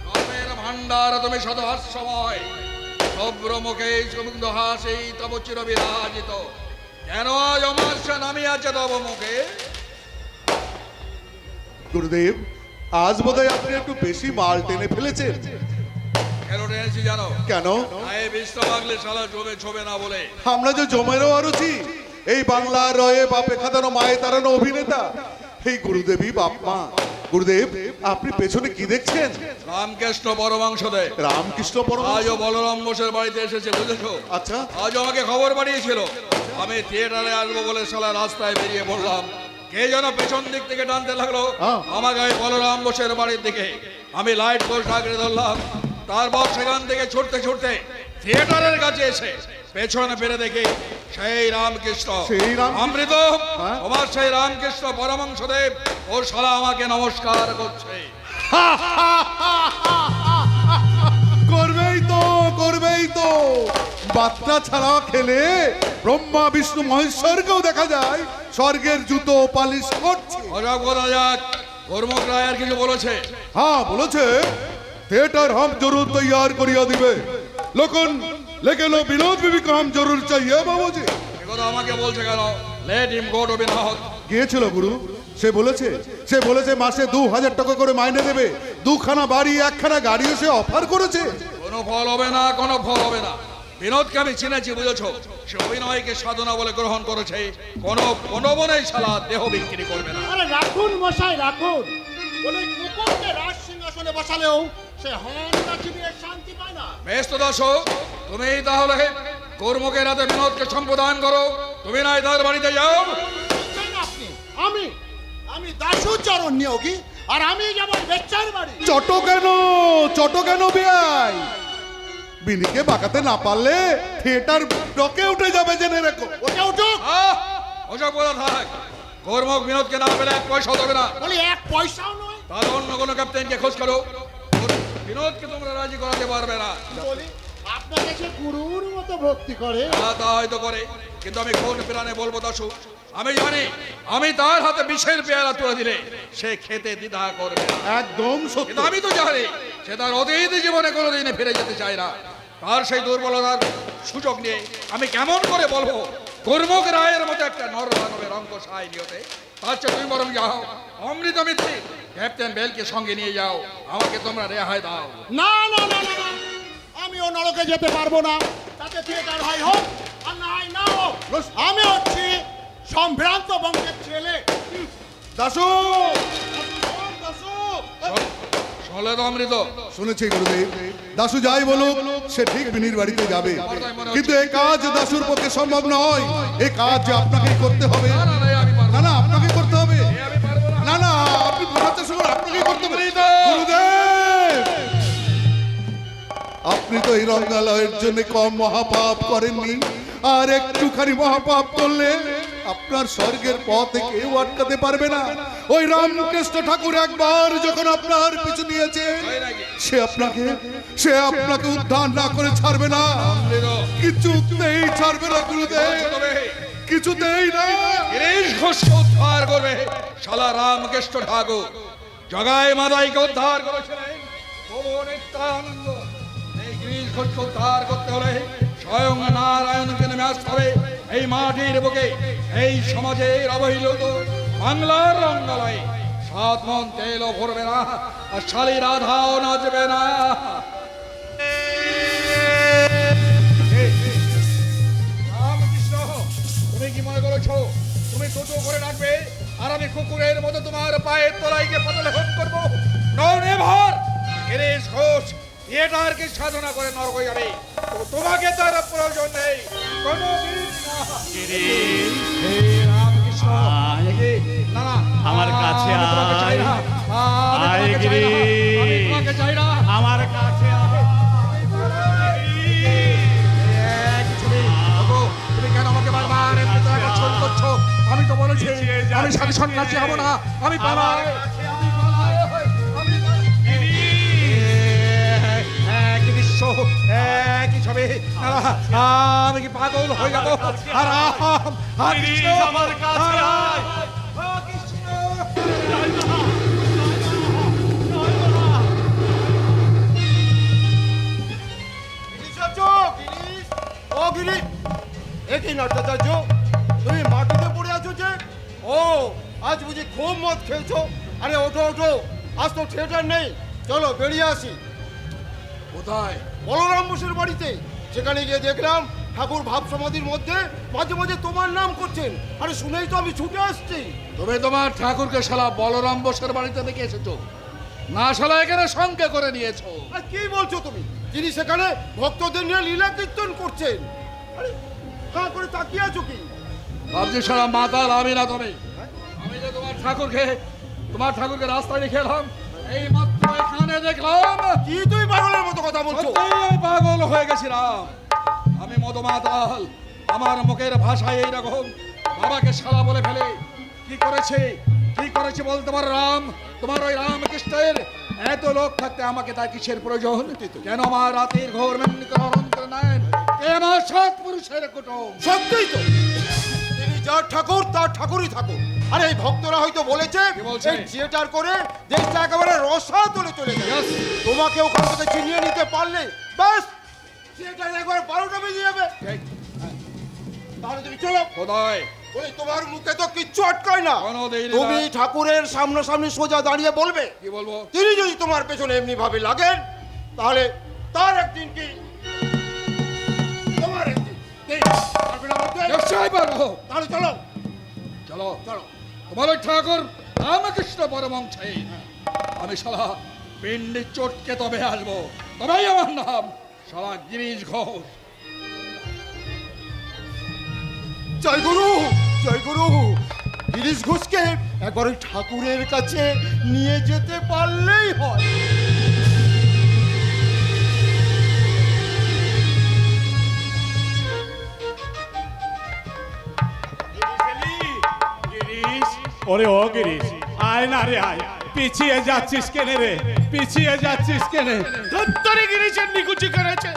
কর্মের ভাণ্ডার তুমি সদহাস্যময় শুভ্র মুখে সুমুগ্ধ হাসি তব চির বিরাজিত কেন আজ অমাস্যা নামিয়াছে তব মুখে গুরুদেব আজ বোধহয় আপনি একটু বেশি মাল টেনে ফেলেছেন। কেন টেনেছি জানো? কেন? এই বিশ্রাম আগলে শালা জমে ছবে না বলে। আমরা যে জমেরও আরুচি এই বাংলার রয়ে বাপে খাদানো মায়ে তারানো অভিনেতা এই গুরুদেবী বাপ মা। গুরুদেব আপনি পেছনে কি দেখছেন? রামকৃষ্ণ পরমাংশদেব। রামকৃষ্ণ পরম আজও বলরাম ঘোষের বাড়িতে এসেছে বুঝেছো? আচ্ছা আজ আমাকে খবর পাঠিয়েছিল আমি থিয়েটারে আসবো বলে শালা রাস্তায় বেরিয়ে পড়লাম কে যেন পেছন দিক থেকে টানতে লাগলো আমাকে ওই বলরাম ঘোষের বাড়ির দিকে আমি লাইট পোস্ট আঁকড়ে ধরলাম তারপর সেখান থেকে ছুটতে ছুটতে থিয়েটারের কাছে এসে পেছনে ফিরে দেখি সেই রামকৃষ্ণ অমৃত আমার সেই রামকৃষ্ণ পরমাংশদেব ও শালা আমাকে নমস্কার করছে। করবেই তো বাচ্চা ছাড়া খেলে ব্রহ্মা বিষ্ণু মহেশ্বরকেও দেখা যায় স্বর্গের জুতো পালিশ করছে। ওসব কথা যাক কর্মক রায় আর কিছু বলেছে? हाँ बोले थिएटर हम जरूर तैयार करिया दिबे लेकिन विनोद बीबी को हम जरूर चाहिए बाबूजी। এ কথা আমাকে বলছে কেন? Let him go to Binod. গিয়েছিল গুরু সে বলেছে মাসে 2000 টাকা করে মাইনে দেবে, দুখানা বাড়ি একখানা গাড়িও সে অফার করেছে। কোনো ফল হবে না বিনোদকে আমি চিনেছি বুঝেছো সে অভিনয়কে সাধনা বলে গ্রহণ করেছে কোনো বনেই শালা দেহ বিক্রি করবে না। আরে রাখুন মশাই রাখুন বলে কুকুরকে রাজ সিংহাসনে বসালেও সে হন্তা চিবিয়ে শান্তি পায় না। বেশ তো দাসো তুমি তাহলে কর্মকের রাতে বিনোদকে সম্প্রদান করো তুমি না তার বাড়িতে যাও। আমি দাসু চরণ নিয়োগী আর আমি যাব বেচার বাড়ি। চটো কেন বেয়াই বিনিকে বাঁকাতে না পারলে থিয়েটার ডকে উঠে যাবে জেনে রেখো। ওটা উঠুক। ওসব বলা থাক কর্মক বিনোদকে না পেলে 1 পয়সাও দেবে না। বলি 1 পয়সাও নয়। তাহলে অন্য কোনো ক্যাপ্টেনকে খোঁজ করো বিনোদকে তোমরা রাজি করাতে পারবে না। বলি আপনাকে সে গুরুর মতো ভক্তি করে। তা হয়তো করে কিন্তু আমি কোন প্রাণে বলবো দাসু আমি জানি আমি তার হাতে বিষের পেয়ারা তুলে দিলে সে খেতে দ্বিধা করবে একদম সত্য। কিন্তু আমি তো জানি সে তার অতীত জীবনে কোনোদিনে ফিরে যেতে চায় না তার সেই দুর্বলতার সুযোগ নিয়ে আমি কেমন করে বলবো কর্মক রায়ের মতো একটা নরমানবের অঙ্ক সাই নিয়তে তার চেয়ে তুমি বরং যাও অমৃত মিত্রি ক্যাপ্টেন বেলকে সঙ্গে নিয়ে যাও আমাকে তোমরা রেহাই দাও। না আমি ও নরকে যেতে পারবো না তাতে থিয়েটার হয় হোক আর না হয় না হোক আমি হচ্ছি সম্ভ্রান্ত বংশের ছেলে। দাসু চলে তো অমৃত শুনেছি গুরুদেব দাসু যাই বলুক সে ঠিক বিনির বাড়িতে যাবে কিন্তু এই কাজ দাসুর পক্ষে সম্ভব নয়। এই কাজ যে আপনাকেই করতে হবে। না আপনাকে করতে হবে। না আপনি বোঝাতে শুনুন আপনাকেই করতে হবে। গুরুদেব আপনি তো এই রঙ্গালয়ের জন্য কম মহাপাপ করেননি আর একটুখানি মহাপাপ করলে আপনার স্বর্গের পথে কেউ আটকাতে পারবে না। ওই রামকৃষ্ণ ঠাকুর একবার যখন আপনার পিছু নিয়েছে সে আপনাকে উদ্ধার না করে ছাড়বে না, কিছুতেই ছাড়বে না গুরুদেব, কিছুতেই না। উদ্ধার করবে শালা রামকৃষ্ণ ঠাকুর জগায় মাদাইকে উদ্ধার করেছিলেন নিত্যানন্দ। এই গিরিশ ঘোষকে উদ্ধার করতে হলে স্বয়ং নারায়ণকে নেমে আসতে হবে এই মাটির বুকে এই সমাজের অবহেলিত বাংলার রঙ্গালয়ে। 7 মণ তেলও ভরবে না আর শালী রাধাও নাচবে না। রামকৃষ্ণ তুমি কি মনে করেছো তুমি টোটো করে রাখবে আর আমি কুকুরের মতো তোমার পায়ের তলায় গিয়ে পদলেখন করবো? No never. গিরিশ ঘোষ থিয়েটারকে সাধনা করে নরক হয়ে যাবে তোমাকে তার প্রয়োজন নেই কোনোদিন না। রামকৃষ্ণ না আমার কাছে আমি তোমাকে চাই না, আমি তোমাকে চাই না। আমার কাছে তুমি কেন আমাকে বারবার এমনিতে আকর্ষণ করছো? আমি তো বলেছি আমি সাথে সন্ন্যাসী হবো না, আমি পালাই। আমি কি পাগল হয়ে যাবো? আমার কাছে নাট্যাচার্য, তুমি মাটিতে পড়ে আছো যে? ও, আজ বুঝি খুব মদ খেয়েছো? আরে ওঠো ওঠো, আজ তো থিয়েটার নেই, চলো বেরিয়ে আসি। কোথায়? বলরাম বোসের বাড়িতে। সেখানে গিয়ে দেখলাম ঠাকুর ভাব সমাধির মধ্যে মাঝে মাঝে তোমার নাম করছেন। আরে শুনেই তো আমি ছুটে আসছি। তুমি তোমার ঠাকুরকে শালা বলরাম বোসের বাড়িতে দেখে এসেছো, না শালা এখানে সঙ্গে করে নিয়েছো? আর কি বলছো তুমি? তিনি সেখানে ভক্তদের নিয়ে লীলা কীর্তন করছেন। আরে হাঁ করে তাকিয়ে আছো কি? ভাবছি শালা মাতাল আমি না তুমি। আমি যে তোমার ঠাকুরকে রাস্তায় রেখে এলাম, এই মাত্র এখানে দেখলাম। কি তুমি পাগলের মতো কথা বলছো? সত্যিই আমি পাগল হয়ে গেছিলাম। আমি মদমাতাল, আমার মুখের ভাষায় এইরকম বাবাকে শালা বলে ফেলে। কি করেছে বলতে পারো রাম? তোমার ওই রামকৃষ্ণের এত লোক থাকতে আমাকে তার কিসের প্রয়োজন? কেন আমার রাতের ঘোর হরণ করে নেন? এ আমার সৎ পুরুষের কুটুম। সত্যিই তো, তিনি যার ঠাকুর তার ঠাকুরই ঠাকুর। আরে এই ভক্তরা হয়তো বলেছে কি বলছে? এই থিয়েটার করে দেশটা একেবারে রসাতলে চলে যাবে। Yes. তোমাকে ওখান থেকে চিনিয়ে নিতে পারলে ব্যাস থিয়েটার একবার 12টা বেজে যাবে। তাহলে তুমি চলো। কোথায়? ওই তোমার মুখে তো কিচ্ছু আটকায় না। কোনোদিন না। তুমি ঠাকুরের সামনাসামনি সোজা দাঁড়িয়ে বলবে, কি বলবো? তিনি যদি তোমার পেছনে এমনি ভাবে লাগেন, তাহলে তার একদিন কি তোমার একদিন। পারবে না বলতে? নিশ্চয়ই পারবো। তাহলে চলো। চলো চলো, তোমার ওই ঠাকুর রামকৃষ্ণ পরমহংসে আমি শালা পিন্ডি চটকে তবে আসবো। তবেই আমার নাম শালা গিরিশ ঘোষ। জয় গুরু, জয় গুরু। গিরিশ ঘোষকে একবার ওই ঠাকুরের কাছে নিয়ে যেতে পারলেই হয়। গিরিশ, ওরে ও গিরিশ, আয় না রে আয়। পিছিয়ে যাচ্ছিস কেনে রে? পিছিয়ে যাচ্ছিস কেনে? ধত্তরে গিরিশের নিকুচি করেছে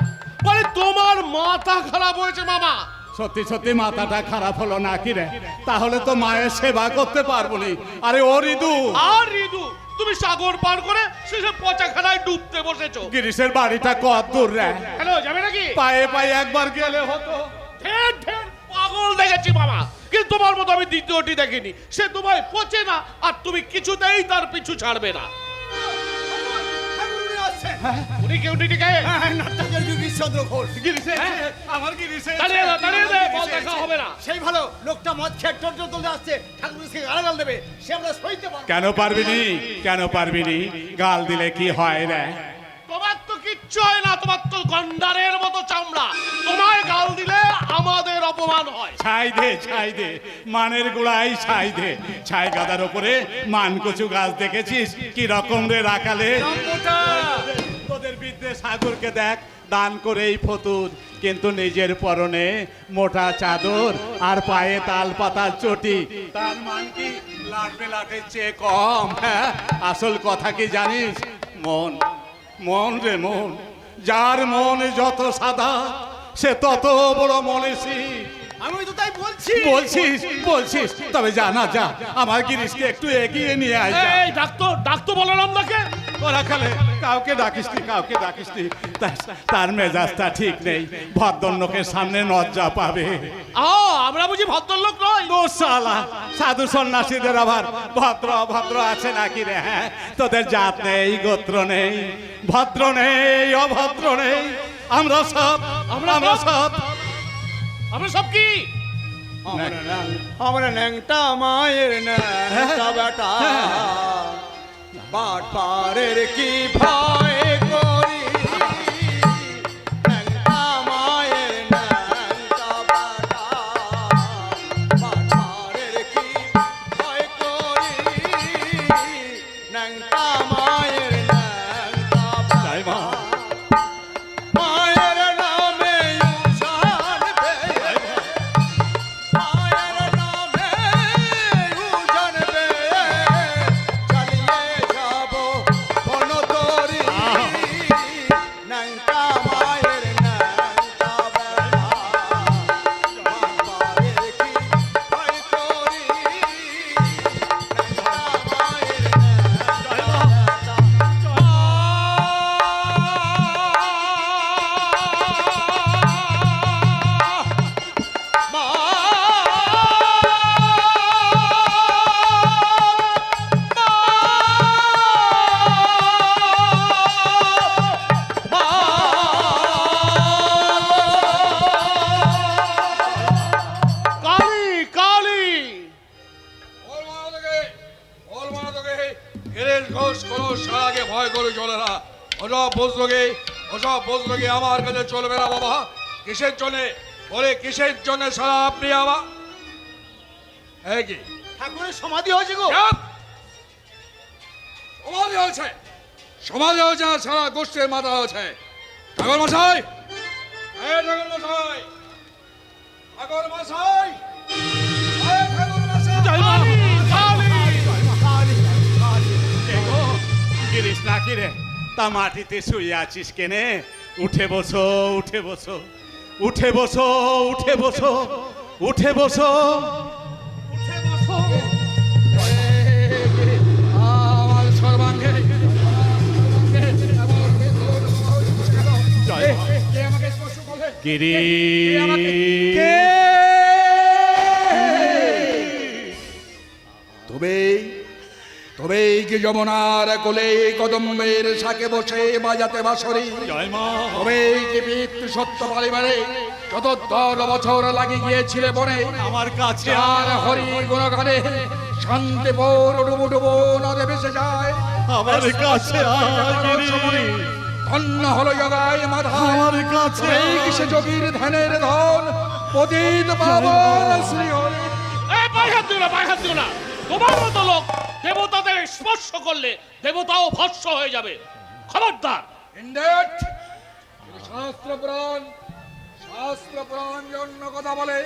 বলে তোমার মাথা খারাপ হয়েছে মামা। সত্যি সত্যি মাথাটা খারাপ হলো নাকি রে? তাহলে তো মায়ের সেবা করতে পারবো নি। আরে ও রিদু, আর রিদু, তুমি সাগর পার করে সেসব পচাখানায় ডুবতে বসেছো। গিরিশের বাড়িটা কত দূর রে? হ্যালো, যাবে নাকি? পায়ে পায়ে একবার গেলে হতো। ঢের ঢের পাগল দেখেছি মামা, কিন্তু তোমার মতো আমি দ্বিতীয়টি দেখিনি। সে তোমায় পচে না, আর তুমি কিছুতেই তার পিছু ছাড়বে না। উনি কেউ টিকে নাট্যাচার্য গিরিশচন্দ্র ঘোষ। আমার গিরিশে দাঁড়িয়ে দে, বল দেখা হবে না। সেই ভালো লোকটা মদ খেয়ে টোটো তুলতে আসছে, ঠাকুরকে গালাগাল দেবে, সে আমরা সইতে পারবো না। কেন পারবিনি? কেন পারবিনি? গাল দিলে কি হয় রে? তোমার তো কিচ্ছু হয় না, তোমার তো গন্ডারের মতো চামড়া। তোমায় গাল দিলে আমাদের অপমান হয়। ছাই দে, মানের গোড়ায় ছাই দে। ছাই গাদার ওপরে মানকচু গাছ দেখেছিস কি রকম রে রাখালে? তোদের বিদ্যে সাগরকে দেখ, দান করেই ফতুর, কিন্তু নিজের পরনে মোটা চাদর আর পায়ে তাল পাতার চটি। তার মান কি লাটবে লাটের চেয়ে কম? হ্যাঁ, আসল কথা কি জানিস? মন, মন রে মন। যার মন যত সাদা সে তত বড় মনীষী। আমি তো তাই বলছি। বলছিস তবে জানা যা, আমার গিরিশকে একটু এগিয়ে নিয়ে আয় যা। এই ডাক্তার বললাম নাকি? ওরা খালে কাউকে ডাকিসনি। তার মেজাজটা ঠিক নেই, ভদ্রলোকের সামনে লজ্জা পাবে। আমরা বুঝি ভদ্রলোক নয়? শালা, সাধু সন্ন্যাসীদের আবার ভদ্র অভদ্র আছে নাকি রে? হ্যাঁ, তোদের জাত নেই, গোত্র নেই, ভদ্র নেই, অভদ্র নেই। আমরা সব কি? আমরা ন্যাংটা মায়ের ন্যাংটা বেটা, বাট পারের কি ভয় করি, ন্যাংটা মায়ের ন্যাংটা বেটা, বাট পারের কি ভয় করি, ন্যাংটা মায়ের ন্যাংটা বেটা, মায়ের নামে উজান বেয়ে, মায়ের নামে উজান বেয়ে, চালিয়ে যাব বনতরি। এর ঘোষ কোনো সারাকে ভয় করে চলে না। ওসব বুঝলোকে আমার কাছে চলবে না বাবা। কিসের জন্যে বলে, কিসের জন্য সারা আপনি আমার এই কি ঠাকুরের সমাধি হয়েছে গো। চাপ! সমাধি হয়েছে, সমাধি হয়েছে না সারা গোষ্ঠীর মাথা হয়েছে। ঠাকুর মশাই, এই ঠাকুর মশাই, ঠাকুর মশাই, এই ঠাকুর মশাই। গিরিস না কি রে, তা মাটিতে শুয়ে আছিস কেনে? উঠে বসো, উঠে বসো, উঠে বসো, উঠে বসো, উঠে বসো, উঠে বসো। আমার সর্বাঙ্গে জয় মা। কে আমাকে স্পর্শ করলে? গিরি তবেই কি যমুনার কোলে কদম্বের শাকে বসে বাজাতে বাঁশরি? জয় মা। তবেই কি পিতৃ সত্য পরিবারে ৭৪ বছর লাগে গিয়েছিলে বনে আমার কাছে আর হরি গুণগানে শান্তিপুর ডুবু ডুবু নদে ভেসে যায়। আমার কাছে গিরি, ধন্য হলো জগায় মাধা, আমার কাছে তবেই কি সে যোগীর ধ্যানের ধন পতিত পাবন শ্রী হরি। এই পায়ে হাত দিও না, পায়ে হাত দিও না। তোমার মতো লোক দেবতাদের স্পর্শ করলে দেবতাও ভস্ম হয়ে যাবে। খবরদার। ইন্ডেট শাস্ত্র পুরাণ জন্য কথা বলে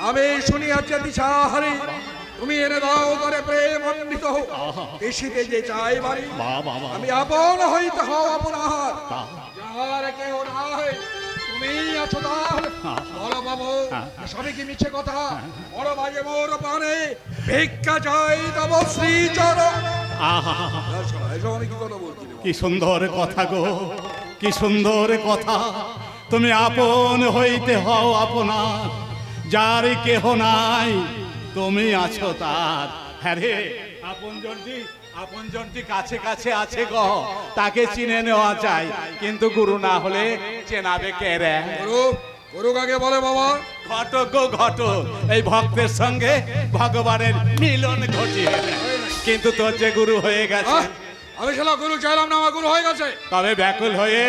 আমি শুনিয়াছি দিশাহারি। তুমি এনে দাও করে প্রেম অন্বিত দেশিতে যে চাই বাড়ি। আমি আপন হইতে হও আপনার, যাহার কেউ নাই তুমি আছো তার। বলো বাবু, সবই কি মিছে কথা? বড় বাজে মোর পানে ভিক্ষা চাই তব শ্রীচরণ। এসব আমি কি কথা বলছি? কি সুন্দর কথা গো, কি সুন্দর কথা। তুমি আপন হইতে হও আপনার, যার কেহ নাই তুমি আছো তার। হ্যাঁ রে, আপন জনটি কাছে কাছে আছে গো, তাকে চিনে নেওয়া যায়, কিন্তু গুরু না হলে চেনাবে কে রে? গুরু কাকে বলে বাবা? ঘটক গো ঘটক, এই ভক্তের সঙ্গে ভগবানের মিলন ঘটিয়ে দেয়। কিন্তু তোর যে গুরু হয়ে গেছে, আমি শালা গুরু চাইলাম না, আমার গুরু হয়ে গেছে। তবে ব্যাকুল হয়ে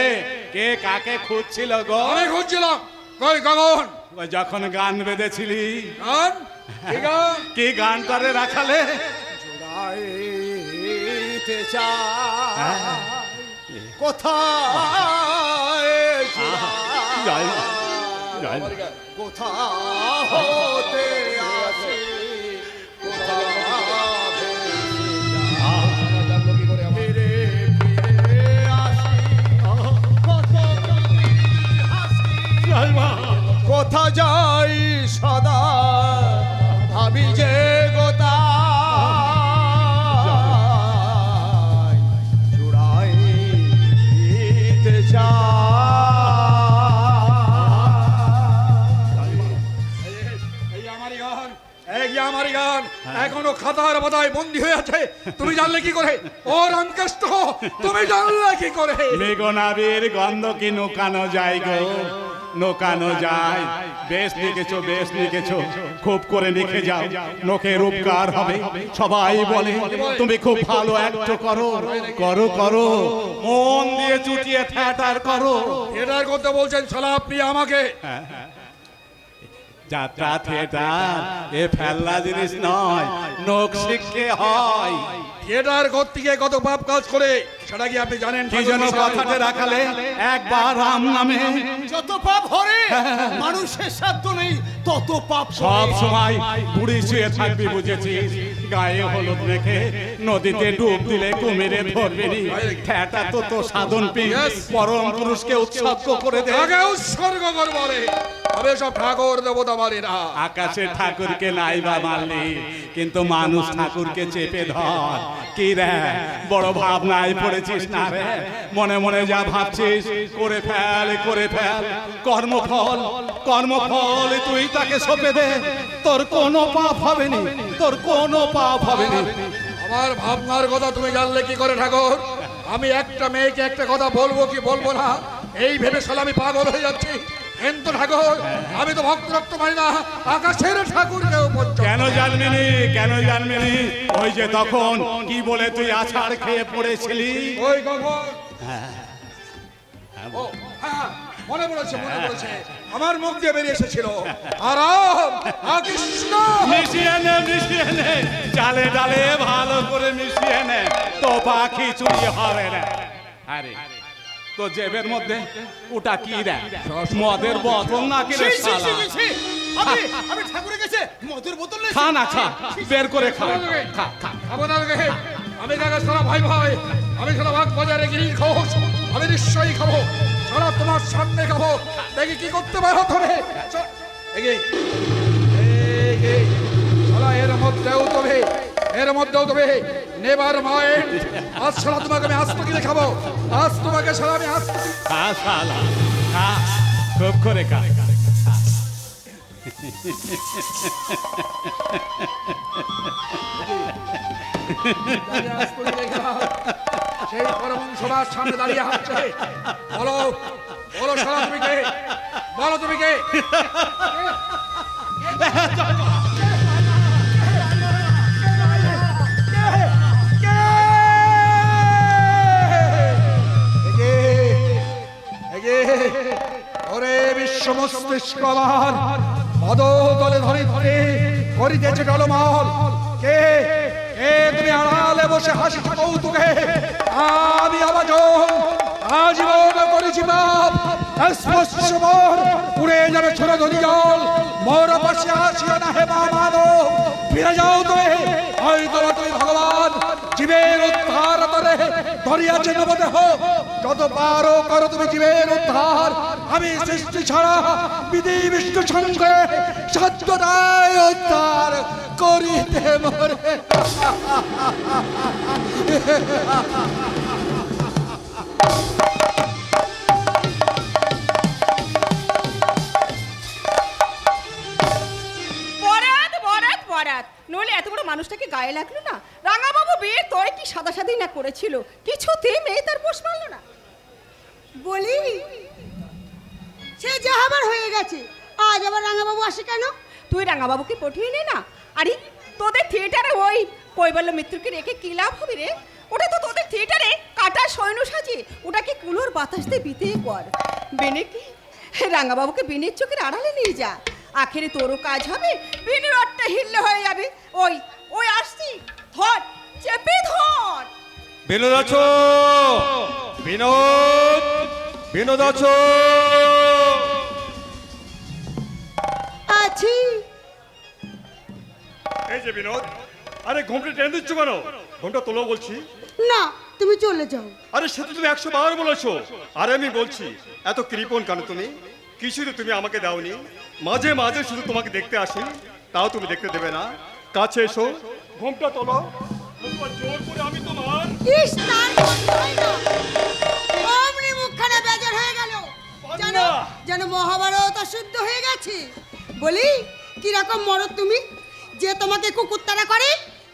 কে কাকে খুঁজছিল গো? আমি খুঁজছিলাম। কই গগন? ওই যখন গান বেঁধেছিলি। গান? কি গান? কি গানটারে রাখালে? জুড়াইতে চাই কোথায় জয় মা, জয় মা। কোথা হতে আসে কোথা ফিরে ফিরে আসি কত হাসি। জয় মা। কোথা যাই সদা আমি যে গোতা জুড়াইতে আমারই গান এখনো খাতার পাতায় বন্দী হয়ে আছে। তুমি জানলে কি করে? ও রামকৃষ্ণ, তুমি জানলে কি করে? মেঘনাবীর গন্ধ কি নোকানো যায় গো, নোকানো যায়। বেশ লিখেছো, বেশ লিখেছো, খুব করে লিখে যাও, লোকের উপকার হবে। সবাই বলে তুমি খুব ভালো অ্যাক্ট করো, করো করো, মন দিয়ে চুটিয়ে থিয়েটার করো। থিয়েটার করতে বলছেন শালা আপনি আমাকে? যাত্রা থিয়েটার এ ফেলনা জিনিস নয়, নোক শিখে হয়। থিয়েটার করতে গিয়ে কত পাপ কাজ করে সেটা কি আপনি জানেন? কি যেন কথাতে রাখালে একবার রাম নামে যত পাপ হরে মানুষের সাধ্য নেই তত পাপ সব সময় বুড়ি শুয়ে থাকবি, বুঝেছিস? গায়ে হলুদ রেখে নদীতে ডুব দিলে কুমিরে ধরবি নি। ঠেটা তো তো সাধন পি পরম পুরুষকে উৎসর্গ করে দে। আগে উৎসর্গ কর বলে তবে সব ঠাকুর দেবতা মারি না। আকাশের ঠাকুরকে নাই বা মারলি, কিন্তু মানুষ ঠাকুরকে চেপে ধর। কি রে, বড় ভাবনায় পড়েছিস না রে? মনে মনে যা ভাবছিস করে ফেল, করে ফেল। কর্মফল, কর্মফল তুই তাকে সঁপে দে। তোর কোনো পাপ হবে না, তোর কোনো পাপ হবে না। আমার ভাবনার কথা তুমি জানলে কি করে ঠাকুর? আমি একটা মেয়েকে একটা কথা বলবো কি বলবো না এই ভেবে শালা আমি পাগল হয়ে যাচ্ছি। কিন্তু ঠাকুর আমি তো ভক্ত রক্ত মানি না, আকাশের ঠাকুরকেও পর্যন্ত কেন জানবিনি, কেন জানবিনি? ওই যে তখন কি বলে তুই আছাড় খেয়ে পড়েছিলি। ওই কখন ও হ্যাঁ, মনে পড়েছে মনে পড়েছে, আমার মুখ দিয়ে বেরিয়ে এসেছিল আরাম কৃষ্ণ। মিশিয়ে নে, মিশিয়ে নে, চালে ডালে ভালো করে মিশিয়ে নে, তো পাখি চুরি হবে না। আরে তো জেবের মধ্যে ওটা কি রে? মদের বোতল নাকি রে শালা? আমি ঠাকুরের কাছে মধুর বোতল নিয়েছি। খা না, খা, বের করে খা, খা, খা। খাবো না রে, আমি কাকা সারা ভাই ভাই, আমি সারা বাগ বাজারে গিয়ে খাবো, আমি নিশ্চয়ই খাবো, সারা তোমার সামনে খাবো, দেখি কি করতে পারো তুমি। এর মধ্যেও তবে নেবার মাইন্ড, আজ সারা তোমাকে আমি আস্ত কিনে খাবো, আজ তোমাকে সারা আমি আস্ত খা শালা, খা, খুব করে খা। সেই পরমং সবার সামনে দাঁড়িয়ে হাসছে। বলো বলো সারা তুমি কে, বলো তুমি কে? ওরে বিশ্ব মস্তিষ্ক আমার মদ তলে ধরে ধরে করিতেছে টলমল। কে কে তুমি আড়ালে বসে হাসি কৌতুকে, আমি আবাজন আজীবন করেছি পাপ, স্পর্শ মোর উড়ে যাবে ছোট ধরি জল, মোর পাশে আসিও না হে মানব, ফিরে যাও তুমি, হয়তো তুমি ভগবান জীবের উদ্ধার তরে ধরিয়াছে নবদেহ, যত পারো করো তুমি জীবের উদ্ধার, আমি সৃষ্টি ছাড়া বিধি বিষ্ণু সঙ্গে সাধ্য নাই উদ্ধার করিতে মরে। বরাত বরাত বরাত, নইলে এত বড় মানুষটাকে গায়ে লাগলো না। রাঙাবাবু বিয়ের তোরে কি সাদা সাদি না করেছিল, কিছুতেই মেয়ে তার পোষ মারল না। বলি সে যা আবার হয়ে গেছে, আজ আবার রাঙাবাবু আসে কেন? তুই রাঙাবাবুকে পঠিয়ে নে না। আরে তোদের থিয়েটারে ওই কৈবল্য মৃত্যুকে রেখে কি লাভ হবে রে? ওটা তো তোদের থিয়েটারে কাটা সৈন্য সাজে, ওটাকে কুলোর বাতাস দিয়ে বিতে কর। বেনে কি রাঙাবাবুকে বিনের চোখের আড়ালে নিয়ে যা, আখেরে তোরও কাজ হবে, বিনের অট্টা হিল্লে হয়ে যাবে। ওই ওই আসছি, ধর চেপে ধর। বিনোদ আছো, বিনোদ, বিনোদ আছো? আছি। এই যে বিনোদ, আরে ঘুমটা টেনে দিচ্ছ কেন? ঘুমটা তোলো বলছি। না, তুমি চলে যাও। আরে সে তো তুমি 100 বার বলেছো। আরে আমি বলছি এত কৃপণ কেন তুমি? কিছু তো তুমি আমাকে দাওনি, মাঝে মাঝে শুধু তোমাকে দেখতে আসি, তাও তুমি দেখতে দেবে না। কাছে এসো, ঘুমটা তোলো। জোর করে আমি তোমার ইস, তার বন্ধ হয় না। অমনি মুখখানা বেজার হয়ে গেল, যেন যেন মহাভারত অশুদ্ধ হয়ে গেছে। বলি কিরকম মরদ তুমি, যে তোমাকে কুকুরতারা করে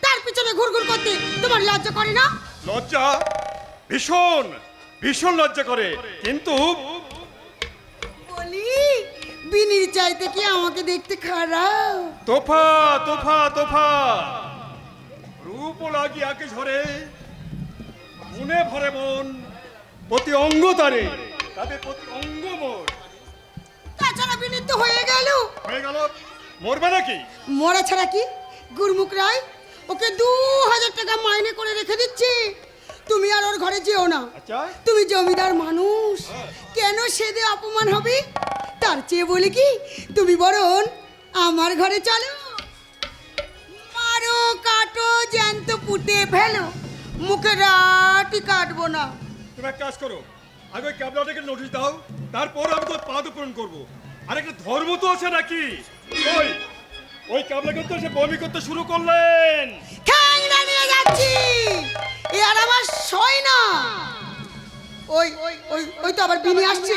তার পিছনে ঘুরঘুর করতে তোমার লজ্জা করে না? লজ্জা, ভীষণ ভীষণ লজ্জা করে, কিন্তু বলি বিনির চাইতে কি আমাকে দেখতে খারাপ? তোফা তোফা তোফা, রূপ লাগি আকে ঝরে, মনে ভরে মন, প্রতি অঙ্গ তারে, তাদের প্রতি অঙ্গ মোর। তাছাড়া বিনির তো হয়ে গেল। হয়ে গেল, মরবে নাকি? মরা ছাড়া কি? গুরমুখ রায় ওকে 2000 টাকা মাইনে করে রেখে দিচ্ছি, তুমি আর ওর ঘরে যেও না। আচ্ছা, তুমি জমিদার মানুষ, কেন সেদে অপমান হবে? তার চেয়ে বলি কি, তুমি বরং আমার ঘরে চলো, মারো কাটো জ্যান্ত পুঁতে ফেলো, মুখে রাটি কাটবো না। তুমি এক কাজ করো, আগে ওই ক্যাবলাটাকে নোটিশ দাও, তারপর আমি তো পাদ পূরণ করবো। আর একটা ধর্ম তো আছে নাকি? ওই ওই ক্যাবলাকে তো সে বমি করতে শুরু করলেন। ঠ্যাংরা নিয়ে যাচ্ছি, এ আর আমার সয় না। ওই ওই ওই ওই তো আবার বিনি আসছে,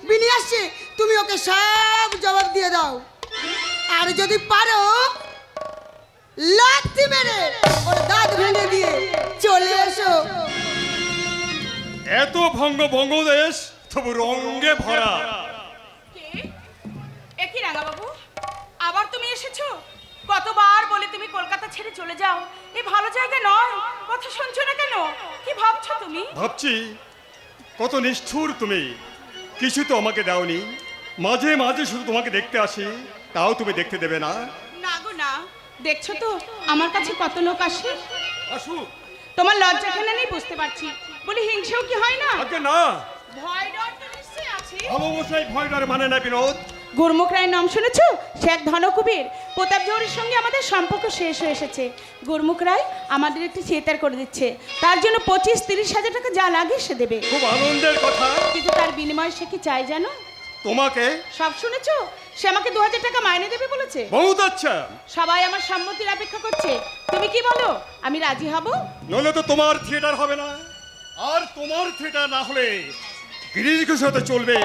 বিনি আসছে, তুমি ওকে সব জবাব দিয়ে দাও। আর যদি পারো লাথি মেরে ওর দাঁত ভেঙে দিয়ে চলে এসো। এত ভঙ্গ ভঙ্গদেশ তবু রঙ্গে ভরা। রাঙাবাবু, আবার তুমি এসেছো? কতবার বলে তুমি কলকাতা ছেড়ে চলে যাও, এই ভালো জায়গা নয়, কথা শুনছো না কেন? কি ভাবছো তুমি? ভাবছি কত নিষ্ঠুর তুমি, কিছু তো আমাকে দাওনি। মাঝে মাঝে শুধু তোমাকে দেখতে আসি, তাও তুমি দেখতে দেবে না। না গো না, দেখছো তো আমার কাছে কত লোক আসে। আসুক। তোমার লজ্জা কেন নেই বুঝতে পারছি, বলি হিংসেও কি হয় না? আগে না, ভয় ডর তো নিশ্চয়ই আছে। ভালোবাসাই ভয় ডর মানে না বিনোদ। গুরমুখ রায়ের নাম শুনেছো? সে এক ধনকুবের। প্রতাপ জৌহরের সঙ্গে আমাদের সম্পর্ক শেষ হয়ে এসেছে। গুরমুখ রায় আমাদের একটি থিয়েটার করে দিচ্ছে, তার জন্য 25-30 হাজার টাকা যা লাগে সে দেবে। খুব আনন্দের কথা। কিন্তু তার বিনিময়ে সে কি চাই জানো? তোমাকে। সব শুনেছো? সে আমাকে 2000 টাকা মাইনে দেবে বলেছে। বহুত আচ্ছা। সবাই আমার সম্মতির অপেক্ষা করছে, তুমি কি বলো? আমি রাজি হব? নইলে তো তোমার থিয়েটার হবে না, আর তোমার থিয়েটার না হলে গিরিশ ঘোষ হতে চলবে,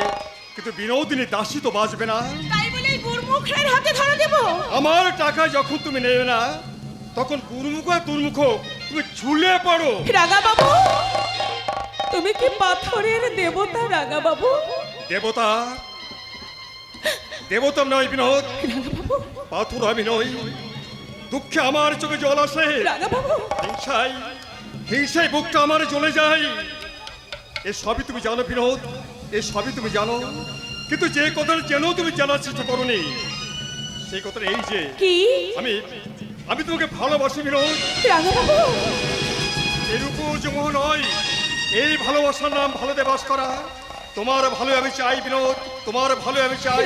কিন্তু বিনোদিনী দাসী তো বাঁচবে না। তাই বলে এই গুরমুখ রায়ের হাতে ধরে দেব? আমার টাকা যখন তুমি নেবে না, তখন গুরুমুখ আর দুর্মুখ তুমি ঝুলে পড়ো। রাঙা বাবু, তুমি কি পাথরের দেবতা রাঙা বাবু? দেবতা? দেবতা নয় বিনোদ, পাথর আমি নই। দুঃখে আমার চোখে জল আসে, হিংসায় হিংসায় বুকটা আমার জ্বলে যায়। এ সবই তুমি জানো বিনোদ, এ সবই তুমি জানো, কিন্তু যে কথাটা যেন তুমি জানার চেষ্টা করোনি, সেই কথাটা এই যে কি আমি আমি তোমাকে ভালোবাসি বিনোদ। এর উপর যে মোহ নয়, এই ভালোবাসার নাম ভালোতে বাস করা। তোমার ভালো আমি চাই বিনোদ, তোমার ভালো আমি চাই।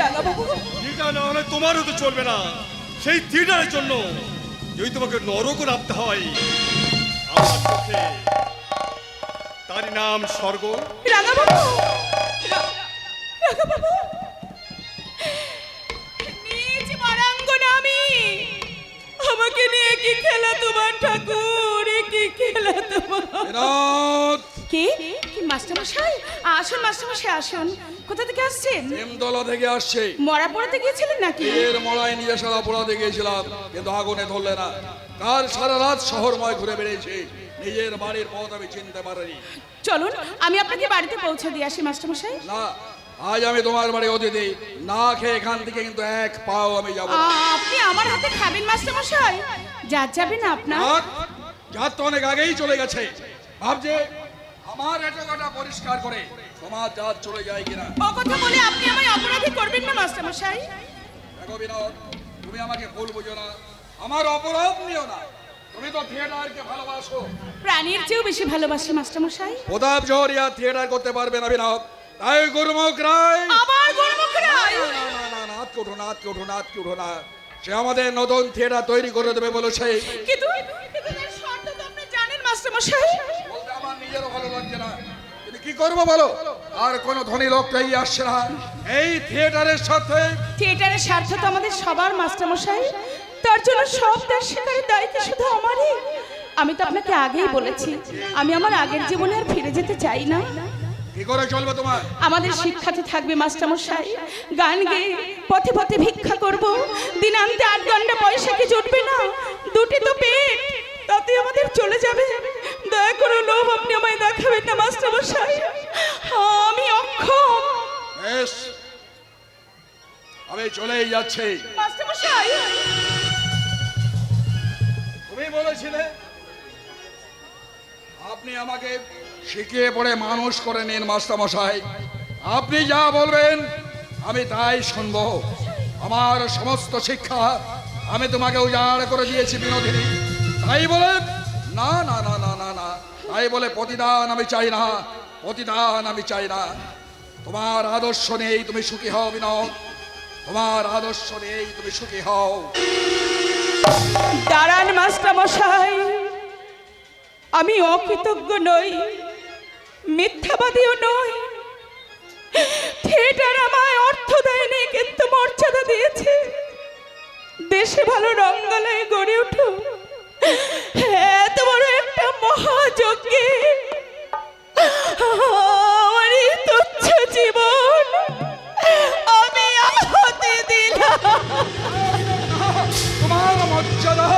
থিয়েটার না হলে তোমারও তো চলবে না। সেই থিয়েটারের জন্য যদি তোমাকে নরক নামতে হয় আমার চোখে, তারই নাম স্বর্গ। আমাকে নিয়ে কি খেলা তোমার ঠাকুর, কি খেলা তোমার? কি কি মাস্টারমশাই আসুন, মাস্টারমশাই আসুন। কোথা থেকে আসছেন? নিমতলা থেকে আসছে। মরা পড়াতে গিয়েছিলেন নাকি? এর মলায় নিয়ে সারা পোড়াতে গিয়েছিলাম, কিন্তু আগুনে ধরলে না। কার সারা রাত শহরময় ঘুরে বেড়েছে, নিজের বাড়ির পথ আমি চিনতে পারিনি। চলুন আমি আপনাকে বাড়িতে পৌঁছে দিয়ে আসি মাস্টারমশাই। না, আজ আমি তোমার বাড়ি অতিথি, না খেয়ে এখান থেকে কিন্তু এক পাও আমি যাব না। আপনি আমার হাতে খাবেন মাস্টারমশাই? যার যাবে না আপনার? যার তো অনেক আগেই চলে গেছে, ভাবছে আমার এটাকাটা পরিষ্কার করে তোমার জাত চলে যায় কিনা। ও কথা বলে আপনি আমায় অপরাধী করবেন না মাস্টারমশাই। দেখো বিনোদ, তুমি আমাকে ভুল বুঝো না, আমার অপরাধ নিও না। তুমি তো থিয়েটারকে ভালোবাসো, প্রাণীর চেয়েও বেশি ভালোবাসি মাস্টারমশাই। প্রতাপ জহরিয়া থিয়েটার করতে পারবে না বিনোদ, তাই গুরুমুখ রায়। আবার গুরুমুখ রায়? না, নাথকে ওঠো, নাথকে ওঠো, নাথকে ওঠো না। সে আমাদের নতুন থিয়েটার তৈরি করে দেবে বলেছে। কিন্তু এর শর্ত তো আপনি জানেন মাস্টারমশাই। বলতে আমার নিজেরও ভালো লাগছে না, কিন্তু কি করবো বলো? আর কোনো ধনী লোক তাই আসছে না এই থিয়েটারের সাথে। থিয়েটারের স্বার্থ তো আমাদের সবার মাস্টারমশাই, তার জন্য সব ত্যাগ স্বীকারের দায়িত্ব শুধু আমারই। আমি তো আপনাকে আগেই বলেছি, আমি আমার আগের জীবনে আর ফিরে যেতে চাই না। কি করে চলবে তোমার? আমাদের শিক্ষাতে থাকবে মাস্টারমশাই, গান গেয়ে পথে পথে ভিক্ষা করব। দিনান্তে 8 ঘন্টা পয়সা কি জুটবে না? দুটি তো পেট, তাতে আমাদের চলে যাবে। দয়া করে লোভ আপনি আমায় দেখাবেন না মাস্টারমশাই, আমি অক্ষম। বেশ, আমি চলেই যাচ্ছি। মাস্টারমশাই, তুমি বলেছিলে আপনি আমাকে শিখিয়ে পড়ে মানুষ করে নিন মাস্টারমশাই। আপনি যা বলবেন আমি তাই শুনবো। আমার সমস্ত শিক্ষা আমি তোমাকে উজাড় করে দিয়েছি বিনোদিনী, তাই বলে না না না না না না তাই বলে প্রতিদান আমি চাই না, প্রতিদান আমি চাই না। তোমার আদর্শ নেই তুমি সুখী হও বিনোদ, তোমার আদর্শ নেই তুমি সুখী হও। দাঁড়ান মাস্টারমশাই, আমি অকৃতজ্ঞ নই, মিথ্যাবাদীও নই। থিয়েটার আমায় অর্থ দেয়নি, কিন্তু মর্যাদা দিয়েছে। দেশে ভালো রঙ্গালয়ে গড়ে উঠো, এত বড় একটা মহাযজ্ঞে আমার এই তুচ্ছ জীবন আমি আহুতি দিলাম। তোমার মর্যাদা?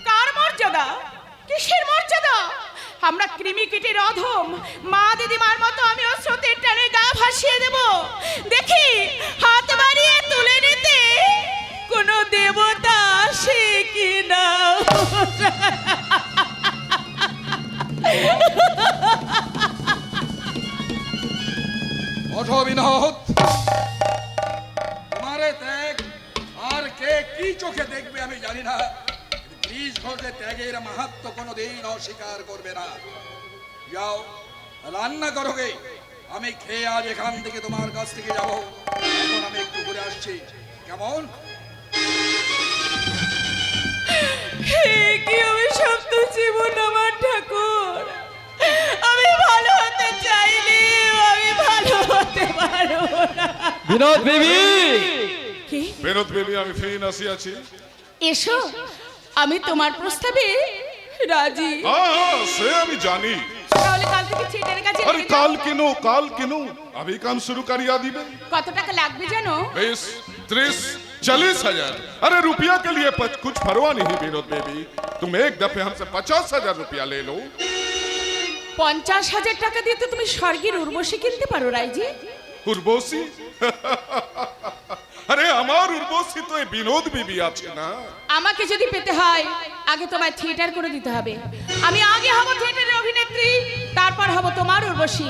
কার মর্যাদা? কিসের মর্যাদা? আমরা কৃমিকীটের অধম, মা দিদিমার মতো আমিও স্রোতের টানে গা ভাসিয়ে দেব। দেখি হাত বাড়িয়ে তুলে নিতে কোনো দেবতা আসে কিনা। ওঠো বিনোদ, তোমারে ত্যাগ আর কে কি চোখে দেখবে আমি জানি না, 30 ঘরে ত্যাগের মাহাত্ম কোনোদিন অস্বীকার করবে না। যাও রান্না করোগে, আমি খেয়ে আজ এখান থেকে তোমার কাছ থেকে যাব। এখন আমি একটু ঘুরে আসছি, কেমন? কি অভিশপ্ত জীবন আমার ঠাকুর, আমি ভালো হতে চাইলে আমি ভালো হতে পারবো না। বিনোদ বেবি, কি? বিনোদ বেবি, আমি ফিরে আসিয়াছি। এসো, আমি তোমার প্রস্তাবে রাজি। হ্যাঁ, সে আমি জানি। তাহলে কাল থেকে থিয়েটারের কাছে अरे काल किनो काल किनो अभी काम शुरू करिया दीबे। কত টাকা লাগবে জানো? 20 30 40 हजार। अरे रुपया के लिए कुछ परवाह नहीं विनोद बेबी, तुम एक दफे हमसे 50,000 रुपया ले लो। 50,000 টাকা দিয়ে তো তুমি স্বর্গের উর্বশী কিনতে পারো রাইজি। उर्वशी अरे हमार उर्वशी तो ये विनोद बेबी আছে না। আমাকে যদি পেতে হয় আগে তোমায় থিয়েটার করে দিতে হবে। আমি আগে হব থিয়েটারের অভিনেত্রী, তারপর হব তোমার উর্বশী।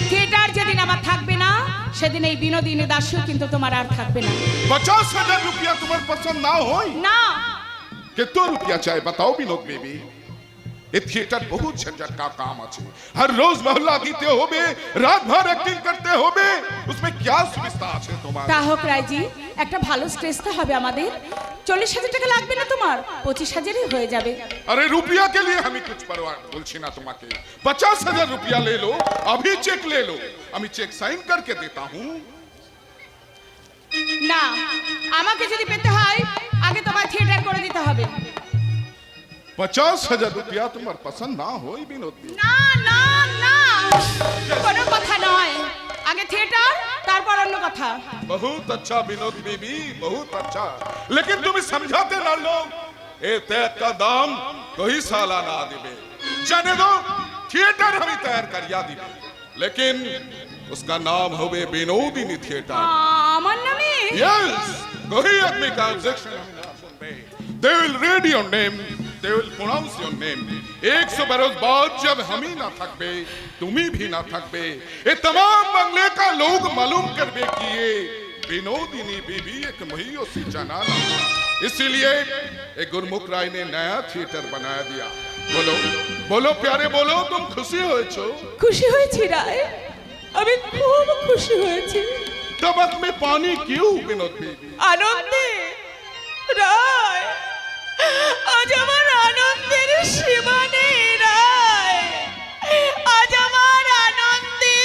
থিয়েটার যেদিন আমার থাকবে না সেদিন এই বিনোদিনী দাসও কিন্তু তোমার আর থাকবে না। 50,000 रुपया तुम्हारे पसंद ना हो না, कितना रुपया चाहे बताओ विनोद बेबी। ये थिएटर बहुत झंझट का काम আছে। हर रोज मोहल्ला गीते होबे, रात भर एक्टिंग करते होबे, उसमें क्या सुविधा আছে তোমার? তা হোক রাইজি, একটা ভালো স্টেজ তো হবে আমাদের। 40,000 টাকা লাগবে না তোমার, 25,000-ই হয়ে যাবে। अरे रुपया के लिए हमें कुछ परवाह बोलছি না তোমাকে। 50,000 रुपया ले लो, अभी चेक ले लो, আমি চেক সাইন करके देता हूँ। না, আমাকে যদি পেতে হয় আগে তোমার থিয়েটার করে দিতে হবে। 50,000 रुपया तुम्हारे पसंद ना हो विनोद बेबी। না না না, কোনো কথা নয়, আগে থিয়েটার তারপর অন্য কথা। बहुत अच्छा विनोद बेबी, बहुत अच्छा, लेकिन तुम समझाते ना लोग। ए तैयार का दाम कोई साला ना दिबे, जाने दो थिएटर हम तैयार करिया दिबे, लेकिन उसका नाम होवे विनोदिनी थिएटर। আমার নামে? यस, कोई आदमी का ऑब्जेक्शन हम ना सुनबे। They will read your name, they will pronounce your name। 100 बरस बाद जब हम ही ना थकबे, तुम ही भी ना थकबे, ये तमाम बंगले का लोग मालूम करबे कि ये विनोदिनी बीबी एक महियो सी जनाना। इसीलिए एक गुरमुख राय ने नया थिएटर बनाया दिया। बोलो बोलो प्यारे बोलो, तुम खुशी হয়েছো? খুশি হয়েছি রায়, আমি খুব খুশি হয়েছি। टबक में पानी क्यों विनोद बेबी? আনন্দে রায়, আজ আমার আনন্দের সীমা নেই রায়, আজ আমার আনন্দে।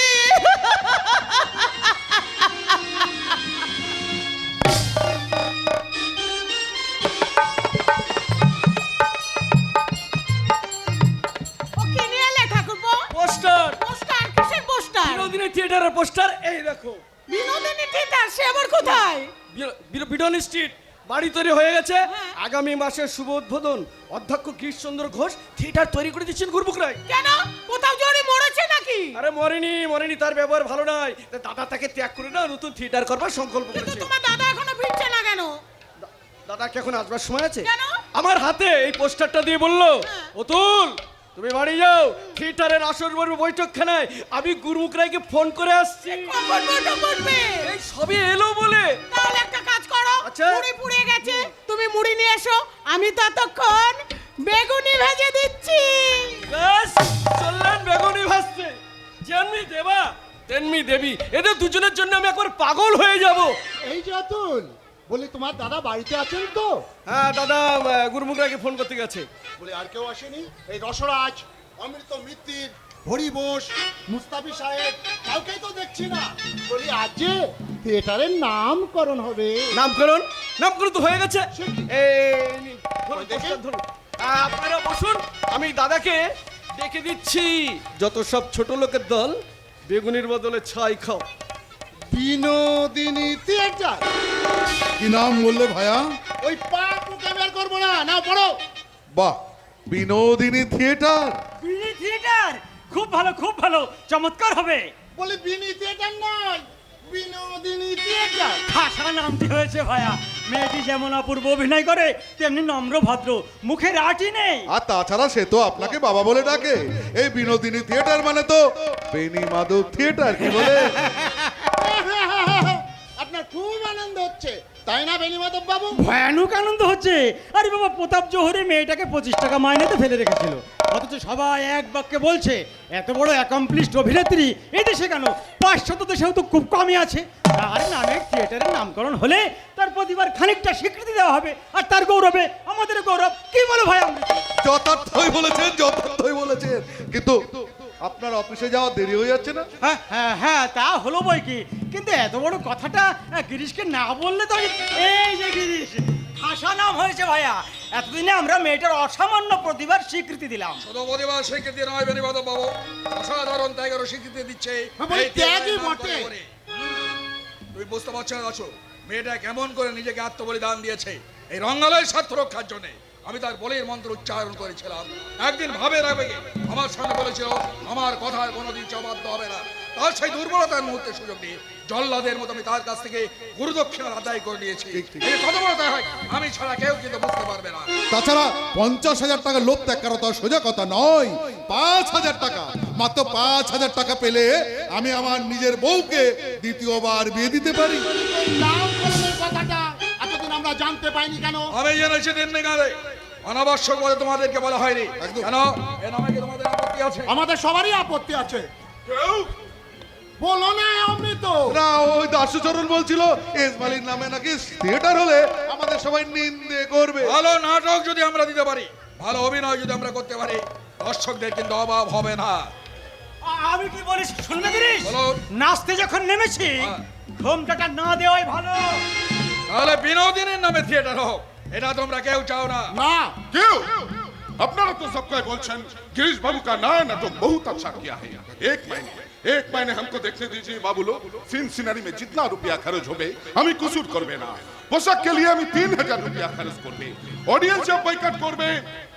ওকে নিয়ে এলে ঠাকুরপো। Poster, poster? কিসের পোস্টার? বিনোদিনী থিয়েটারের পোস্টার, এই দেখো। বিনোদিনী থিয়েটার, সে আবার কোথায়? বিডন স্ট্রিট বাড়ি তৈরি হয়ে গেছে। আগামী মাসের শুভ উদ্বোধন অধ্যক্ষ গিরিশচন্দ্র ঘোষ থিয়েটার তৈরি করে দিচ্ছেন গুরুমুখ রায়। কেন, কোথাও জোরে মরেছে নাকি? আরে মরেনি, তার ব্যবহার ভালো নয়, তাই দাদা তাকে ত্যাগ করে না নতুন থিয়েটার করবার সংকল্প কিন্তু করেছে। তোমার দাদা এখনো ফিরছে না কেন? দাদা কি এখন আসবার সময় আছে? কেন? আমার হাতে এই পোস্টারটা দিয়ে বললো, অতুল তুমি বাড়ি যাও, থিয়েটারের আসর বৈঠকখানায় আমি গুরুমুখ রায়কে ফোন করে আসছি। কখন বৈঠক বসবে? এই সবই এলো বলে। তাহলে একটা কাজ করো, আচ্ছা। মুড়ি পুড়িয়ে গেছে, তুমি মুড়ি নিয়ে এসো, আমি ততক্ষণ বেগুনি ভেজে দিচ্ছি। ব্যাস চললেন বেগুনি ভাজতে। জন্মি দেবা তেনমি দেবী, এদের দুজনের জন্য আমি একবার পাগল হয়ে যাব। এই যে অতুল, বলি তোমার দাদা বাড়িতে আছেন তো? হ্যাঁ দাদা গুরুমুখ রায়কে ফোন করতে গেছে। বলে আর কেউ আসেনি? এই রসরাজ, অমৃত মিত্তির, হরি বোস, মুস্তাফি সাহেব, কাউকেই তো দেখছি না। বলি আজ যে থিয়েটারের নামকরণ হবে। নামকরণ তো হয়ে গেছে। এই নিন, ধরুন, ওই দেখি। পোস্টার ধরুন। আপনারা বসুন, আমি দাদাকে ডেকে দিচ্ছি। যত সব ছোট লোকের দল বেগুনির বদলে ছাই খাও। বিনোদিনী থিয়েটার। কি নাম বললে ভাইয়া? ওই পা টুকে বের করবো না, না পড়ো। বাহ, বিনোদিনী থিয়েটার। বিনি থিয়েটার খুব ভালো, খুব ভালো, চমৎকার হবে। বলে বিনি থিয়েটার নয়, বিনোদিনী থিয়েটার। খাসা নামটি হয়েছে ভাইয়া। মেয়েটি যেমন অপূর্ব অভিনয় করে তেমনি নম্র ভদ্র, মুখের আটি নেই। আর তাছাড়া সে তো আপনাকে বাবা বলে ডাকে। এই বিনোদিনী থিয়েটার মানে তো বেনি মাধব থিয়েটার, কি বলে? আপনার খুব আনন্দ হচ্ছে তাই না বেণীমাধব বাবু? ভয়ানক আনন্দ হচ্ছে। আরে বাবা, প্রতাপ জোহরে মেয়েটাকে 25 টাকা মাইনেতে ফেলে রেখেছিল, অথচ সবাই এক বাক্যে বলছে এত বড় অ্যাকমপ্লিশড অভিনেত্রী এই দেশে কেন, 500 দেশেও তো খুব কমই আছে। তার নামে থিয়েটারের নামকরণ হলে তার প্রতিবার খানিকটা স্বীকৃতি দেওয়া হবে, আর তার গৌরবে আমাদের গৌরব। কি বলো ভাই? যথার্থই বলেছেন, যথার্থই বলেছেন। কিন্তু আপনার অফিসে যাওয়া দেরি হয়ে যাচ্ছে না? হ্যাঁ হ্যাঁ হ্যাঁ, তা হলো বই কি, কিন্তু এত বড় কথাটা গিরিশকে না বললে তো। এই যে গিরিশ, ভাষা নাম হয়েছে ভাইয়া। এতদিনে আমরা মেয়েটার অসামান্য প্রতিভার স্বীকৃতি দিলাম। শুধু প্রতিভা স্বীকৃতি নয় বেণীমাধব বাবু, অসাধারণ ত্যাগেরও স্বীকৃতি দিচ্ছে। বলি এই ত্যাগই নাম করে বটে। করে। তুমি বুঝতে পারছো না আছো মেয়েটা কেমন করে নিজেকে আত্মবলিদান দিয়েছে এই রঙ্গালয় স্বার্থ রক্ষার জন্য। আমি তার বলির মন্ত্র উচ্চারণ করেছিলাম। একদিন ভাবে রাখবে আমার সামনে বলেছিল আমার কথার কোনোদিন জবাব হবে না। তার সেই দুর্বলতার মুহূর্তে সুযোগ নিয়ে জল্লাদের মতো আমি তার কাছ থেকে গুরুদক্ষিণা আদায় করে নিয়েছি। এই কত বড় তা হয় আমি ছাড়া কেউ কিন্তু বুঝতে পারবে না। তাছাড়া 50,000 টাকা লোভ ত্যাগ করা তো আর সোজা কথা নয়। 5,000 টাকা, মাত্র 5,000 টাকা পেলে আমি আমার নিজের বউকে দ্বিতীয়বার বিয়ে দিতে পারি। নাম কলমের কথাটা এতদিন আমরা জানতে পাইনি কেন? আমি জেনেছি দিন গালে অনাবশ্যক বলে তোমাদেরকে বলা হয়নি। কেন এ নামে কি তোমাদের আপত্তি আছে? আমাদের সবারই আপত্তি আছে। কেউ বলো না অমৃত। না, ওই দাসুচরণ বলছিল এসমালির নামে নাকি থিয়েটার হলে আমাদের সবাই নিন্দে করবে। ভালো নাটক যদি আমরা দিতে পারি, ভালো অভিনয় যদি আমরা করতে পারি, দর্শকদের কিন্তু অভাব হবে না। আমি কি বলিস শুনবে গিরিশ? বলুন। নাচতে যখন নেমেছি ঘোমটাটা না দেওয়াই ভালো। তাহলে বিনোদিনীর নামে থিয়েটার হোক, এটা তোমরা কেউ চাও না। না क्यों? अपना तो सबका बोलछन गिरीश बाबू का नया नाटक बहुत अच्छा किया है। एक महीने हमको देखने दीजिए बाबू लोग। फिल्म सिनेरी में जितना रुपया खर्च होबे हमें कुसूर करबे ना। पोशाक के लिए हमें 3,000 रुपया खर्च करबे। ऑडियंस जब बैकआउट करबे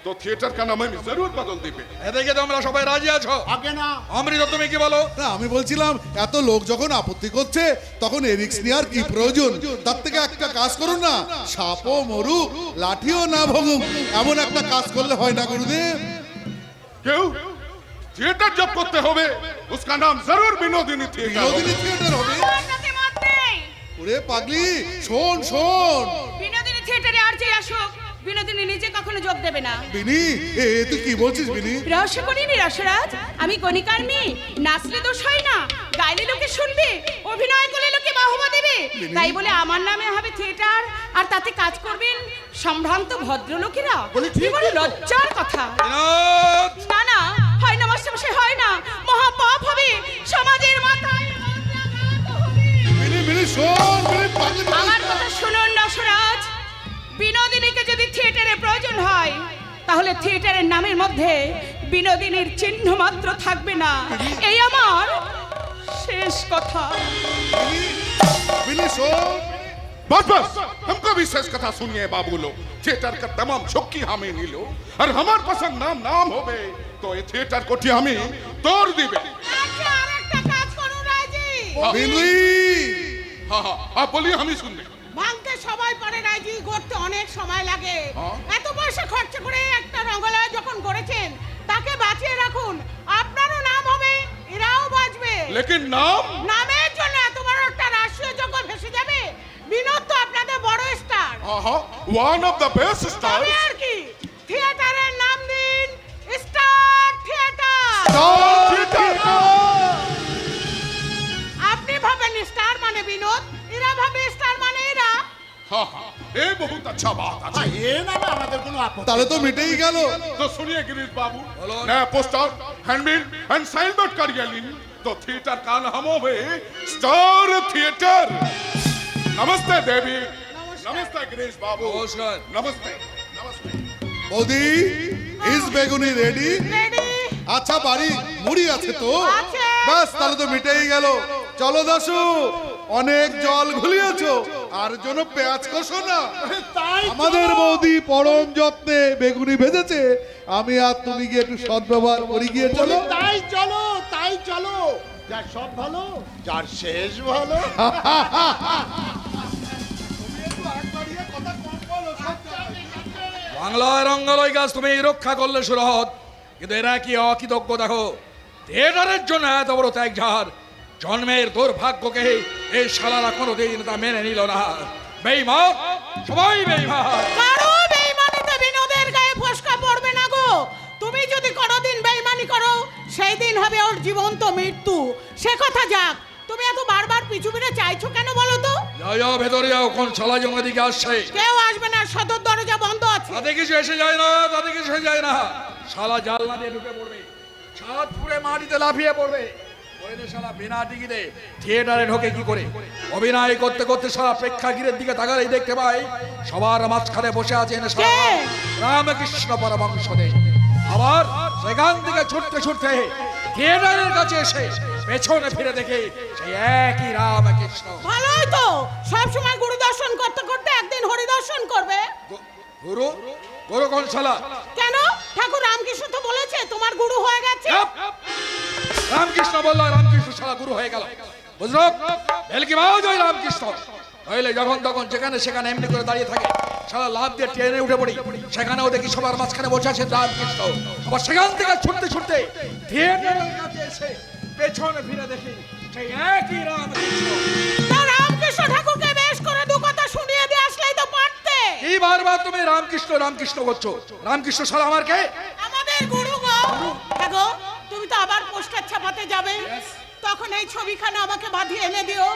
तो थिएटर का नाम हमें जरूर बदल देबे। এদিকে তোমরা সবাই রাজি আছো? আগে না। অমৃত তুমি কি বলো? না, আমি বলছিলাম এত লোক যখন আপত্তি করছে তখন এরিক্স নেওয়ার কি প্রয়োজন? তার থেকে একটা কাজ করুন না, সাপও মরুক লাঠিও না ভাঙুক, এমন একটা কাজ করলে হয় না গুরুদেব? क्यों? थिएटर जब करते होबे उसका नाम जरूर विनोदिनी थिएटर होबे। বিনোদিনী থিয়েটার হবে? আপনাদের মত নেই। ওরে পাগলি, শোন শোন বিনোদিনী থিয়েটারে আর যে আসুক, বিনোদিনী নিজে কখনো যোগ দেবে না। বিনি, তুই কি বলছিস বিনি? রহস্য করিনি রসরাজ, আমি গণিকার মেয়ে, নাচলে দোষ হয় না, গাইলে লোকে শুনবে, অভিনয় করলে লোকে বাহবা দেবে, তাই বলে আমার নামে হবে থিয়েটার আর তাতে কাজ করবেন সম্ভ্রান্ত ভদ্রলোকেরা? কি বলে লজ্জার কথা। বিনোদ! না না, হয় না মাস্টারমশাই, হয় না, মহাপাপ হবে, সমাজের মাথায় মন্ত্রাঘাত হবে। বিনি বিনি শোন, বিনি পাগলি আমার কথা শুনুন রসরাজ, বিনোদিনীকে যদি থিয়েটারে প্রয়োজন হয় তাহলে থিয়েটারের নামের মধ্যে বিনোদিনীর চিহ্ন মাত্র থাকবে না, এই আমার শেষ কথা। বিনি শোন। बस बस हमको भी शेष कथा सुनिए बाबू लोग। थिएटर का तमाम झुक्की हमें नी लो और हमार पसंद नाम नाम होबे तो ये थिएटर कोठी हमें तोड़ दिबे। আচ্ছা, আরেকটা কাজ করুন রাজি। বিনি, हाँ हाँ आप बोलिए हम ही सुन रहे। ভাঙতে সবাই পারে রাজি, গড়তে অনেক সময় লাগে। এত পয়সা খরচ করে একটা রঙ্গালয় যখন গড়েছেন তাকে বাঁচিয়ে রাখুন, আপনারও নাম হবে, এরাও বাঁচবে। लेकिन नाम নামের জন্য এত বড় একটা রাষ্ট্রীয় যোগ্য ভেসে যাবে। বিনোদ তো আপনাদের বড় স্টার। हाँ हाँ वन ऑफ द बेस्ट তবে स्टार्स। আর কি, থিয়েটারের নাম দিন স্টার থিয়েটার। আপনি ভাবেন স্টার মানে বিনোদ, এরা ভাবে স্টার মানে এরা। हाँ हाँ ये बहुत अच्छा बात है। এ নামে আমাদের কোনো আপত্তি। তাহলে তো মিটেই গেল। तो सुनिए गिरीश बाबू, बोलो। नया पोस्टर हैंडबिल एंड साइनबोर्ड करिए लीन तो थिएटर का नाम होवे स्टार थिएटर। नमस्ते देवी, नमस्ते गिरीश बाबू, নমস্কার। नमस्ते नमस्ते। বৌদি, ইজ বেগুনি রেডি? রেডি? আচ্ছা, বাড়ি মুড়ি আছে তো? আছে। বাস, তাহলে তো মিটেই গেল। চলো দাসু, অনেক জল ঘুলিয়েছো, তার জন্য পেঁয়াজ কষো না। তাই আমাদের বৌদি পরম যত্নে বেগুনি ভেজেছে, আমি আর তুমি গিয়ে একটু সদ্ব্যবহার করি গিয়ে চলো। তাই চলো, তাই চলো। যার সব ভালো, যার শেষ ভালো। বাংলায় রঙ্গালয় গাছ তুমি রক্ষা করলে সুরহত, কিন্তু এরা কি অকৃতজ্ঞ দেখো। থিয়েটারের জন্য এত বড় ত্যাগ ঝাড়, জন্মের দুর্ভাগ্যকে এই শালারা কোনোদিন তা মেনে নিল না। বেঈমান, সবাই বেঈমান। কারো বেইমানিতে বিনোদের গায়ে ফসকা পড়বে না গো। তুমি যদি কোনোদিন বেইমানি করো, সেই দিন হবে ওর জীবন্ত মৃত্যু। সে কথা যাক, তুমি এত বারবার পিছু ফিরে চাইছো কেন বলো তো? যাও ভেতরে যাও, কোন শালা জঙ্গা দিকে আসছে। কেউ আসবে না, সদর দরজা বন্ধ আছে। তাতে কিছু এসে যায় না, তাতে কিছু এসে যায় না। শালা জানলা দিয়ে ঢুকে পড়বে, ছাদ পুড়ে মাটিতে লাফিয়ে পড়বে। ওইলে শালা বিনা টিকিটে থিয়েটারে ঢোকে কি করে? অভিনয় করতে করতে শালা প্রেক্ষাগৃহের দিকে তাকালেই দেখতে পাই সবার মাঝখানে বসে আছেন শালা রামকৃষ্ণ পরমহংসদেব। আবার সেখান থেকে ছুটতে ছুটতে থিয়েটারের কাছে এসে পেছনে ফিরে দেখে সেই একই রামকৃষ্ণ। ভালোই তো, সব সময় গুরু দর্শন করতে করতে একদিন হরি দর্শন করবে। গুরু? গুরু কোন শালা? কেন? ঠাকুর রামকৃষ্ণ তো বলেছে তোমার গুরু হয়ে গেছে। রামকৃষ্ণ বলল, রামকৃষ্ণ শালা গুরু হয়ে গেল। বুঝলো? ভেলকি বাজ ওই রামকৃষ্ণ। হইলে যখন তখন যেখানে সেখানে এমনি করে দাঁড়িয়ে থাকে, শালা লাভ দিয়ে ট্রেনে উঠে পড়ি, সেখানেও দেখি সবার মাঝখানে বসে আছে রামকৃষ্ণ। আবার সেখান থেকে ছুটতে ছুটতে থিয়েটারের কাছে এসে পেছনে ফিরে দেখি সেই একই রামকৃষ্ণ। তা রামকৃষ্ণ ঠাকুরকে বেশ করে দু কথা শুনিয়ে দিয়ে আসলেই তো পারতে। কি বারবার তুমি রামকৃষ্ণ রামকৃষ্ণ করছো? রামকৃষ্ণ শালা আমার কে? আমাদের গুরু গো। হ্যাঁ গো, তুমি তো আবার পোস্টার ছাপাতে যাবে, তখন এই ছবিখানা আমাকে বাঁধিয়ে এনে দিও।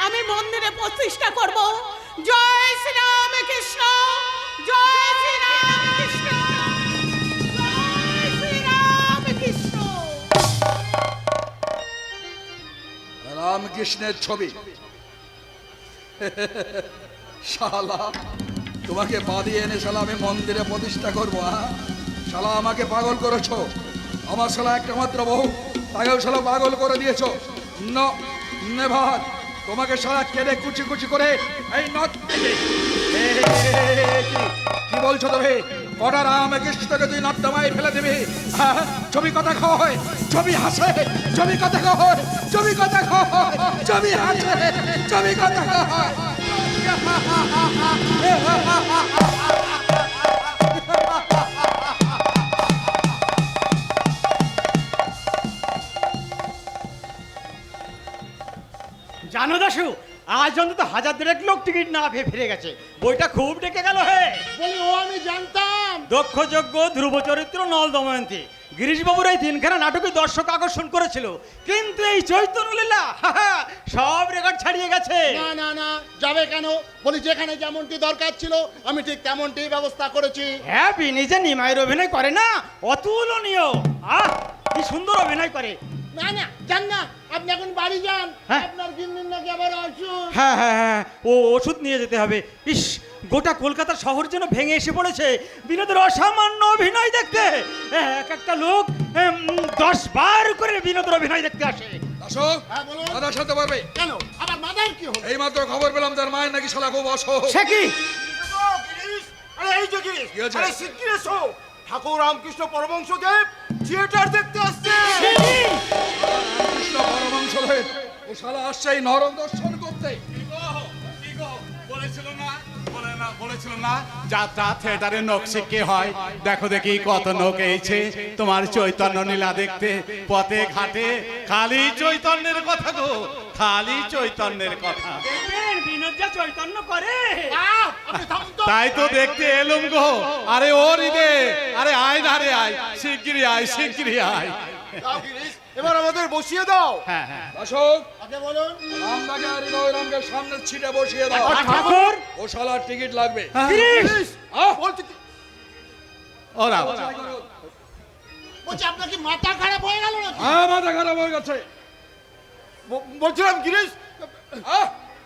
আমি মন্দিরে প্রতিষ্ঠা করব। জয় শ্রী রাম কৃষ্ণ, জয় শ্রী রাম কৃষ্ণ, জয় শ্রী রাম কৃষ্ণ। রামকৃষ্ণের ছবি শালা তোমাকে বাঁধিয়ে এনে শালা আমি মন্দিরে প্রতিষ্ঠা করবো? শালা আমাকে পাগল করেছো। আমার শালা একটা মাত্র বউ, তাকেও শালা পাগল করে দিয়েছো। নেভার তোমাকে শালা কেড়ে কুচি কুচি করে এই নদ কি বলছো তবে? কটা রামকৃষ্ণকে তুই নর্দমায় ফেলে দেবে? ছবি কথা হয়, ছবি হাসে, ছবি কথা হয়, ছবি কথা হয়, ছবি হাসে, ছবি কথা হয়। জানো দাশু, আজ অন্তত 1000 লোক টিকিট না পেয়ে ফিরে গেছে। বইটা খুব ডেকে গেল হে। বলি ও আমি জানতাম। দক্ষযজ্ঞ, ধ্রুব চরিত্র, নল দময়ন্তী, গিরিশবাবুর এই 3খানা নাটকে দর্শক আকর্ষণ করেছিল, কিন্তু এই চৈতন্য লীলা সব রেকর্ড ছাড়িয়ে গেছে। না না না, যাবে কেন? বলি যেখানে যেমনটি দরকার ছিল আমি ঠিক তেমনটি ব্যবস্থা করেছি। হ্যাঁ, নিজে নিমাইয়ের অভিনয় করে না, অতুলনীয়। কি সুন্দর অভিনয় করে। না না, যান না, আপনি এখন বাড়ি যান। হ্যাঁ। আপনার গিন্নির নাকি আবার অসুখ। হ্যাঁ হ্যাঁ হ্যাঁ, ও ওষুধ নিয়ে যেতে হবে। ইস, গোটা কলকাতা শহর যেন ভেঙে এসে পড়েছে বিনোদের অসামান্য অভিনয় দেখতে। এক একটা লোক 10 বার করে বিনোদের অভিনয় দেখতে আসে। দর্শক, হ্যাঁ, বলুন। দাদা সাথে পারবে? কেন? আবার মাদার কি হলো? এই মাত্র খবর পেলাম তার মায়ের নাকি শালা খুব অসুখ। সে কি? আরে এই যে গিরিশ, কি হয়েছে? আরে শিগগির এসো। ঠাকুর রামকৃষ্ণ পরমহংসদেব থিয়েটার দেখতে আসছে। রামকৃষ্ণ পরমহংসদেব ও শালা আসছে এই নরক দর্শন করতে। বলেছিল না যাত্রা থিয়েটারের নকশে কে হয়? দেখো দেখি কত লোক এইছে তোমার চৈতন্য লীলা দেখতে। পথে ঘাটে খালি চৈতন্যের কথা গো, খালি চৈতন্যের কথা। দেখবেন বিনোদ যা চৈতন্য করে। আপনি থামুন তো। তাই তো দেখতে এলুম গো। আরে ও রিদে, আরে আয় না রে, আয় শিগগিরি, আয় শিগগিরি আয়। দাও গিরিশ, এবার আমাদের বসিয়ে দাও। হ্যাঁ হ্যাঁ। দর্শক, আপনি বলুন। রামদাকে আর হৃদয় রামকে সামনের ছিটে বসিয়ে দাও। ঠাকুর, ও শালার টিকিট লাগবে। গিরিশ, বলছি কি? ওরা বলছি আপনার কি মাথা খারাপ হয়ে গেল নাকি? মাথা খারাপ হয়ে গেছে। বলছিলাম গিরিশ,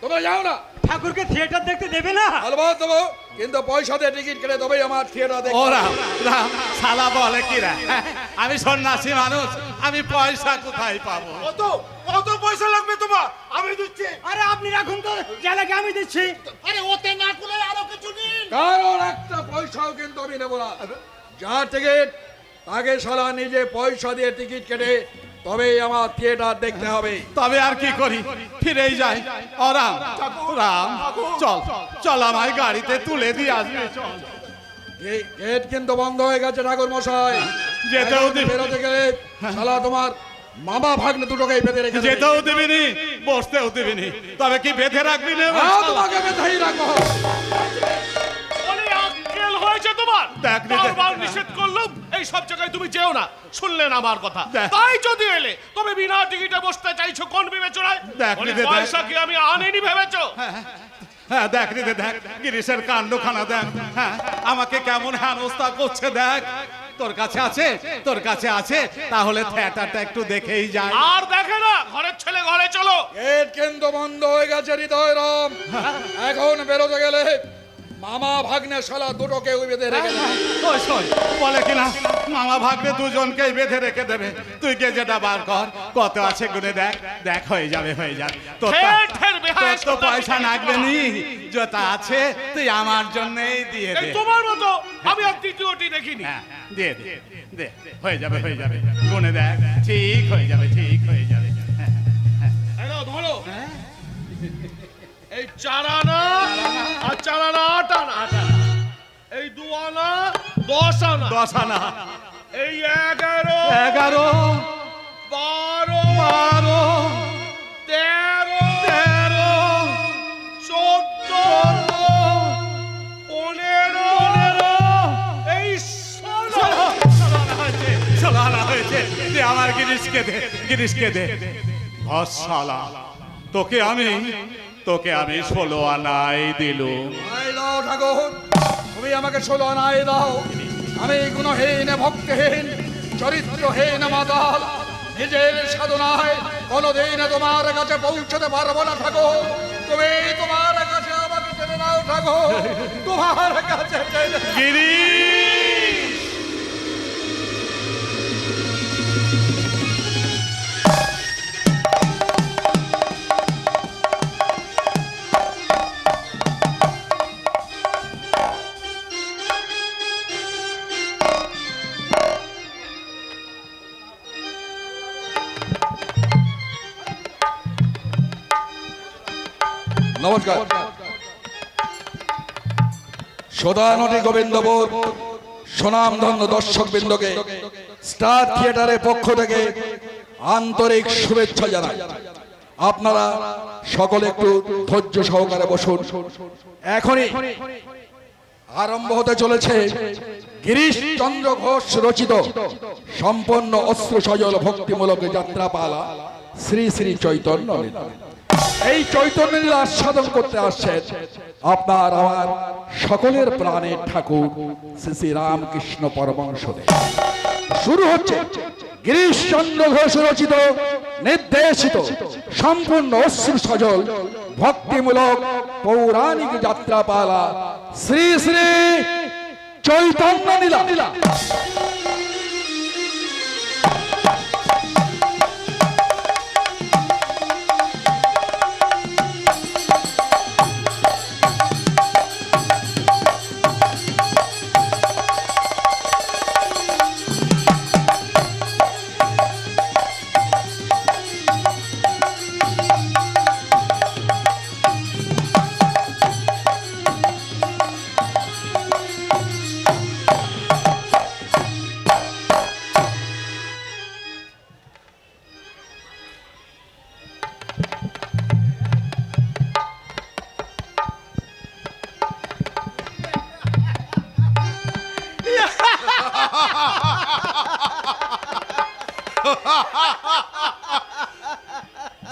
তোমরা যাও না। ঠাকুরকে থিয়েটার দেখতে দেবে না? আলবাত দেবো, কিন্তু পয়সা দিয়ে টিকিট কেটে তবেই আমার থিয়েটার দেখতে। ওরা শালা বলে কি রে? আমি সন্ন্যাসী মানুষ, আমি পয়সা কোথায় পাবো? কত কত পয়সা লাগবে তোমার? আমি দিচ্ছি। আরে আপনি রাখুন তো, যা লাগে আমি দিচ্ছি। আরে ওতে না করে আরো কিছু নিন। কারণ একটা পয়সাও কিন্তু আমি নেবো না। যা টিকিট তাকে শালা নিজে পয়সা দিয়ে টিকিট কেটে তবেই আমার থিয়েটার দেখতে হবে। তবে আর কি করি, ফিরেই যাই। ও রাম, রাম, চল চল আমায় গাড়িতে তুলে দিয়ে আসবে, চল। গেট কিন্তু বন্ধ হয়ে গেছে ঠাকুর মশাই। যেতেও দিবি, বেরোতে গেলে শালা তোমার মামা ভাগ্নে দুটোকেই বেঁধে রেখে দেবে। যেতেও দিবিনি, বসতেও দিবিনি, তবে কি বেঁধে রাখবি না? তোমাকে বেঁধেই রাখবো। অনেক আক্কেল হয়েছে তোমার। দেখ রে, দেখ। বারবার নিষেধ করলাম এই সব জায়গায় তুমি যেও না, শুনলে না আমার কথা। দেখ। তাই যদি এলে তবে বিনা টিকিটে বসতে চাইছো কোন বিবেচনায়? দেখ রে, দেখ। পয়সা কি আমি আনিনি ভেবেছো? হ্যাঁ দেখ রে, দেখ গিরিশের কাণ্ডখানা দেখ। হ্যাঁ, আমাকে কেমন হেনস্থা করছে দেখ। তোর কাছে আছে, তোর কাছে আছে, তাহলে থিয়েটারটা একটু দেখেই যাই। আর দেখে না, ঘরের ছেলে ঘরে চলো। গেট কিন্তু বন্ধ হয়ে গেছে হৃদয় রাম। এখন বেরোতে গেলে মামা ভাগ্নে শালা দুটোকে বেঁধে রেখে দেবে। ওই শোন, বলে কিনা মামা ভাগ্নে দুজনকেই বেঁধে রেখে দেবে। তুই কে যেটা বার কর, কত আছে গুনে দেখ। দেখ হয়ে যাবে, হয়ে যাবে। তোর ঠের ঠের বেহায়া তো পয়সা লাগবে নি, যেটা আছে তুই আমার জন্যই দিয়ে এই দে। তোমার মতো আমি আর তৃতীয়টি দেখিনি। হ্যাঁ, দিয়ে দে, দে, হয়ে যাবে, হয়ে যাবে। গুনে দেখ, ঠিক হয়ে যাবে, ঠিক হয়ে যাবে। এই নাও, ধরো। এই 4 আনা আর 4 আনা 8 আনা, এই 2 আনা 10 আনা, 10 আনা, এই 11 11, 12 12, 13 13, 14 15 এই 16 16 আনা হয়েছে। দে আমার গিরিশকে দে, গিরিশকে দে। শালা, তোকে আমি 16 আনাই দিলুম। আই দাও ঠাকুর, তুমি আমাকে 16 আনাই দাও। আমি গুণহীন, ভক্তিহীন, চরিত্রহীন মাতাল, নিজের সাধনায় কোনোদিন তোমার কাছে পৌঁছতে পারবো না ঠাকুর। তুমি তোমার কাছে আমাকে টেনে নাও ঠাকুর, তোমার কাছে টেনে। গিরিশ, নমস্কার। সদানটি গোবিন্দপুর সুনামধন্য দর্শক বৃন্দকে স্টার থিয়েটারের পক্ষ থেকে আন্তরিক শুভেচ্ছা জানাই। আপনারা সকলে একটু ধৈর্য সহকারে বসুন। এখনই আরম্ভ হতে চলেছে গিরিশ চন্দ্র ঘোষ রচিত সম্পন্ন অস্ত্র সজল ভক্তিমূলক যাত্রাপালা শ্রী শ্রী চৈতন্য লীলা। এই চৈতন্য লীলা আস্বাদন করতে আসছেন আপনার আমার সকলের প্রাণের ঠাকুর শ্রী শ্রী রামকৃষ্ণ পরমহংসদেব। শুরু হচ্ছে গিরিশ চন্দ্র ঘোষ রচিত নির্দেশিত সম্পূর্ণ অশ্রু সজল ভক্তিমূলক পৌরাণিক যাত্রাপালা শ্রী শ্রী চৈতন্য লীলা।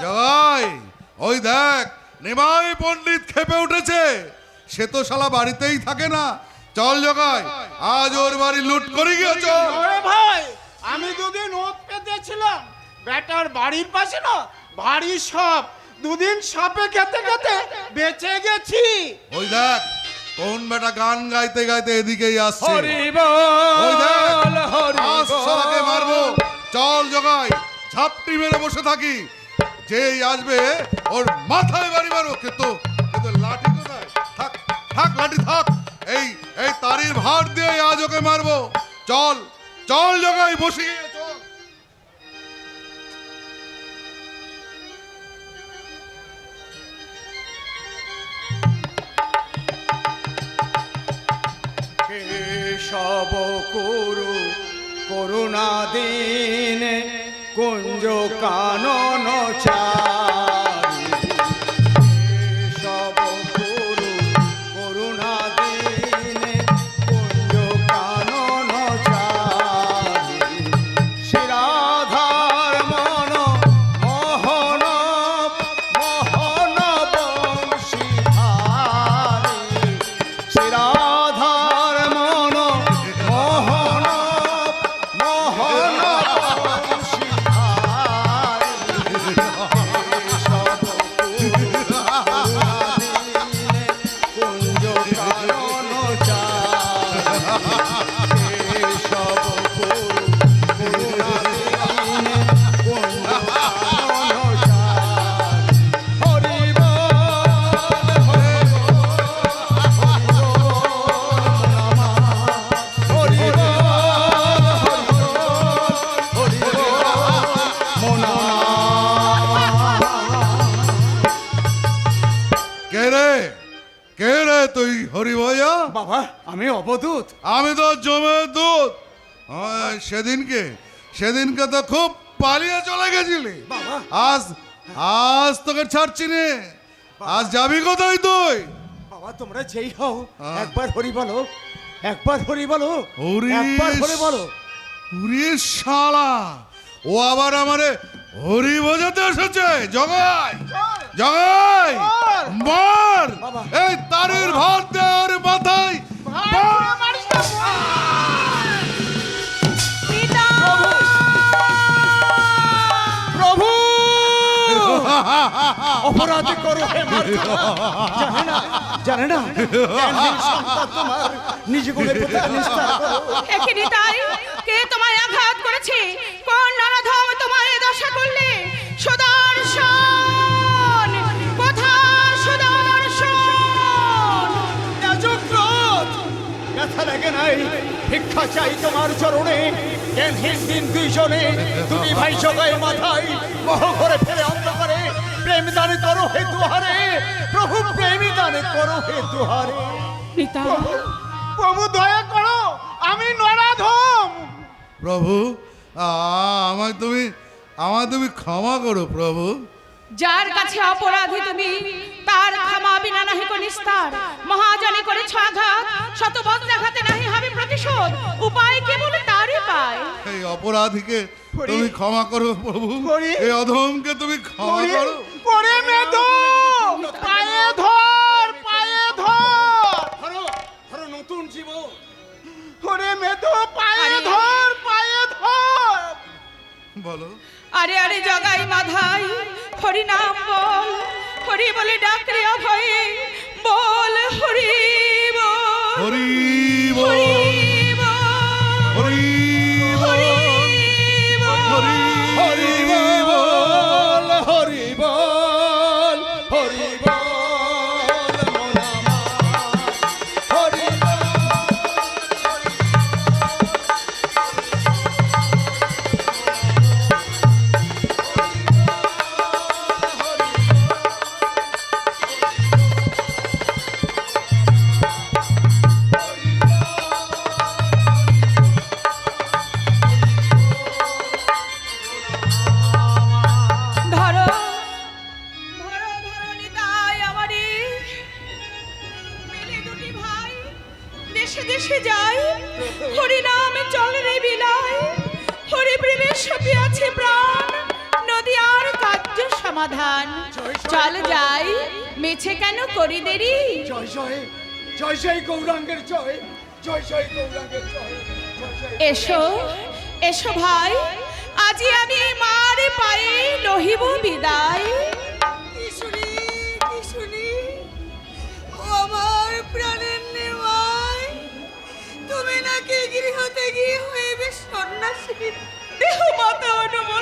জয়, ওই দেখ নিমাই পণ্ডিত খেপে উঠেছে। সে তো শালা বাড়িতেই থাকে না। চল জগাই, আজ ওর বাড়ি লুট করে গিয়েছ। ভাই, আমি দুদিন ওত পেতেছিলাম বেটার বাড়ির পাশে না, বাড়ি সব দুদিন সাপে খেতে খেতে বেঁচে গেছি। ওই দেখ কোন বেটা গান গাইতে গাইতে এদিকেই আসছে। হরি বল, ওই দেখ, হরি আজ শালাকে বল। জগাই ঝাপটি মেরে বসে থাকি, যেই আসবে ওর মাথায় বাড়ি মারো। কিন্তু লাঠি কোথায়? থাক থাক লাঠি থাক, এই এই তারির ভার দিয়ে আজ ওকে মারবো। চল চল জগাই, বসে গিয়ে চল। কেশব করু করুণা দিন কুঞ্জ কানন চারি, কেশব করু করুণা দিন কুঞ্জ কানন চারি, শিরাধার মন মোহন মোহন বংশীধারী, শিরাধার মন মোহন মোহন কুঞ্জ কানন কে রে, কে রে তুই? হরি ভাইয়া? বাবা আমি অবধূত। আমি তো জমের দুধ। সেদিনকে সেদিনকে তো খুব পালিয়ে চলে গেছিলি। আজ আজ তোকে ছাড়ছি নে। আজ যাবি কোথায় তুই? বাবা তোমরা যেই হও একবার হরি বলো, একবার হরি বলো, হরি একবার হরি বলো। হরি শালা, ও আবার আমারে হরি বোঝাতে এসেছে। জগাই জগাই মার, এই তারের ভার দে ওর মাথায়। প্রভু অপরাধী করো হে মার্জনা। জানে না জানে না জ্ঞানহীন সন্তান তোমার নিজ গুণে পিতা নিস্তার করো। একে নিতাই, কে তোমায় আঘাত করেছে? কোন নরধম তোমায় দশা করলে? সুদর্শন কোথা? সুদর্শন রাজক্রোধ ব্যথা লাগে নাই, ভিক্ষা চাই তোমার চরণে। জ্ঞানহীন দিন দুইজনে তুমি ভাই জগাই মাথায় মোহ করে ফেলে অন্ধকারে। প্রেম দান করো হে দুহারে প্রভু, প্রেমী দান করো হে দুহারে। নিতাই, প্রভু দয়া করো, আমি নরাধম। প্রভু আমায় তুমি ক্ষমা করো প্রভু। যার কাছে অপরাধী তুমি, তার ক্ষমা বিনা নাহি কো নিস্তার। মহাজনে করেছ আঘাত, শত বজ্রাঘাতে নাহি হবে প্রতিশোধ। উপায় কেবল তারই পায়। এই অপরাধীকে তুমি ক্ষমা করো প্রভু, এই অধমকে তুমি ক্ষমা করো। করে মেধো পায়ে ধর, পায়ে ধর। ধরো ধরো নতুন জীবন। করে মেধো পায়ে ধর, পায়ে ধর। বলো। আরে আরে জগাই মাধাই, হরি নাম বল, হরি বলে ডাকরে অভয়ে বল। হরি বল, হরি হরি বল, বল, হরি হরি বল, হরি বল, হরি বল, হরি বল, হরি বল। ধরো ধরো ধরো নিতাই আমারে। মিলে দুটি ভাই দেশে দেশে যাই, হরি নামে চল রে বিলাই। হরি প্রেমে সপি আছে প্রাণ, নদী আর কার্য সমাধান। চল যাই, মেছে কেন করি দেরি? জয় জয় জয় জয় গৌরাঙ্গের জয়, জয় জয় গৌরাঙ্গের জয়, জয় জয়। এসো এসো ভাই, আজি আমি মার পায়ে লহিব বিদায়। কি শুনি ও আমার প্রাণের নেওয়াই, তুমি নাকি গৃহ ত্যাগী হইবে সন্ন্যাসী। দেহ মাতা অনুমোদন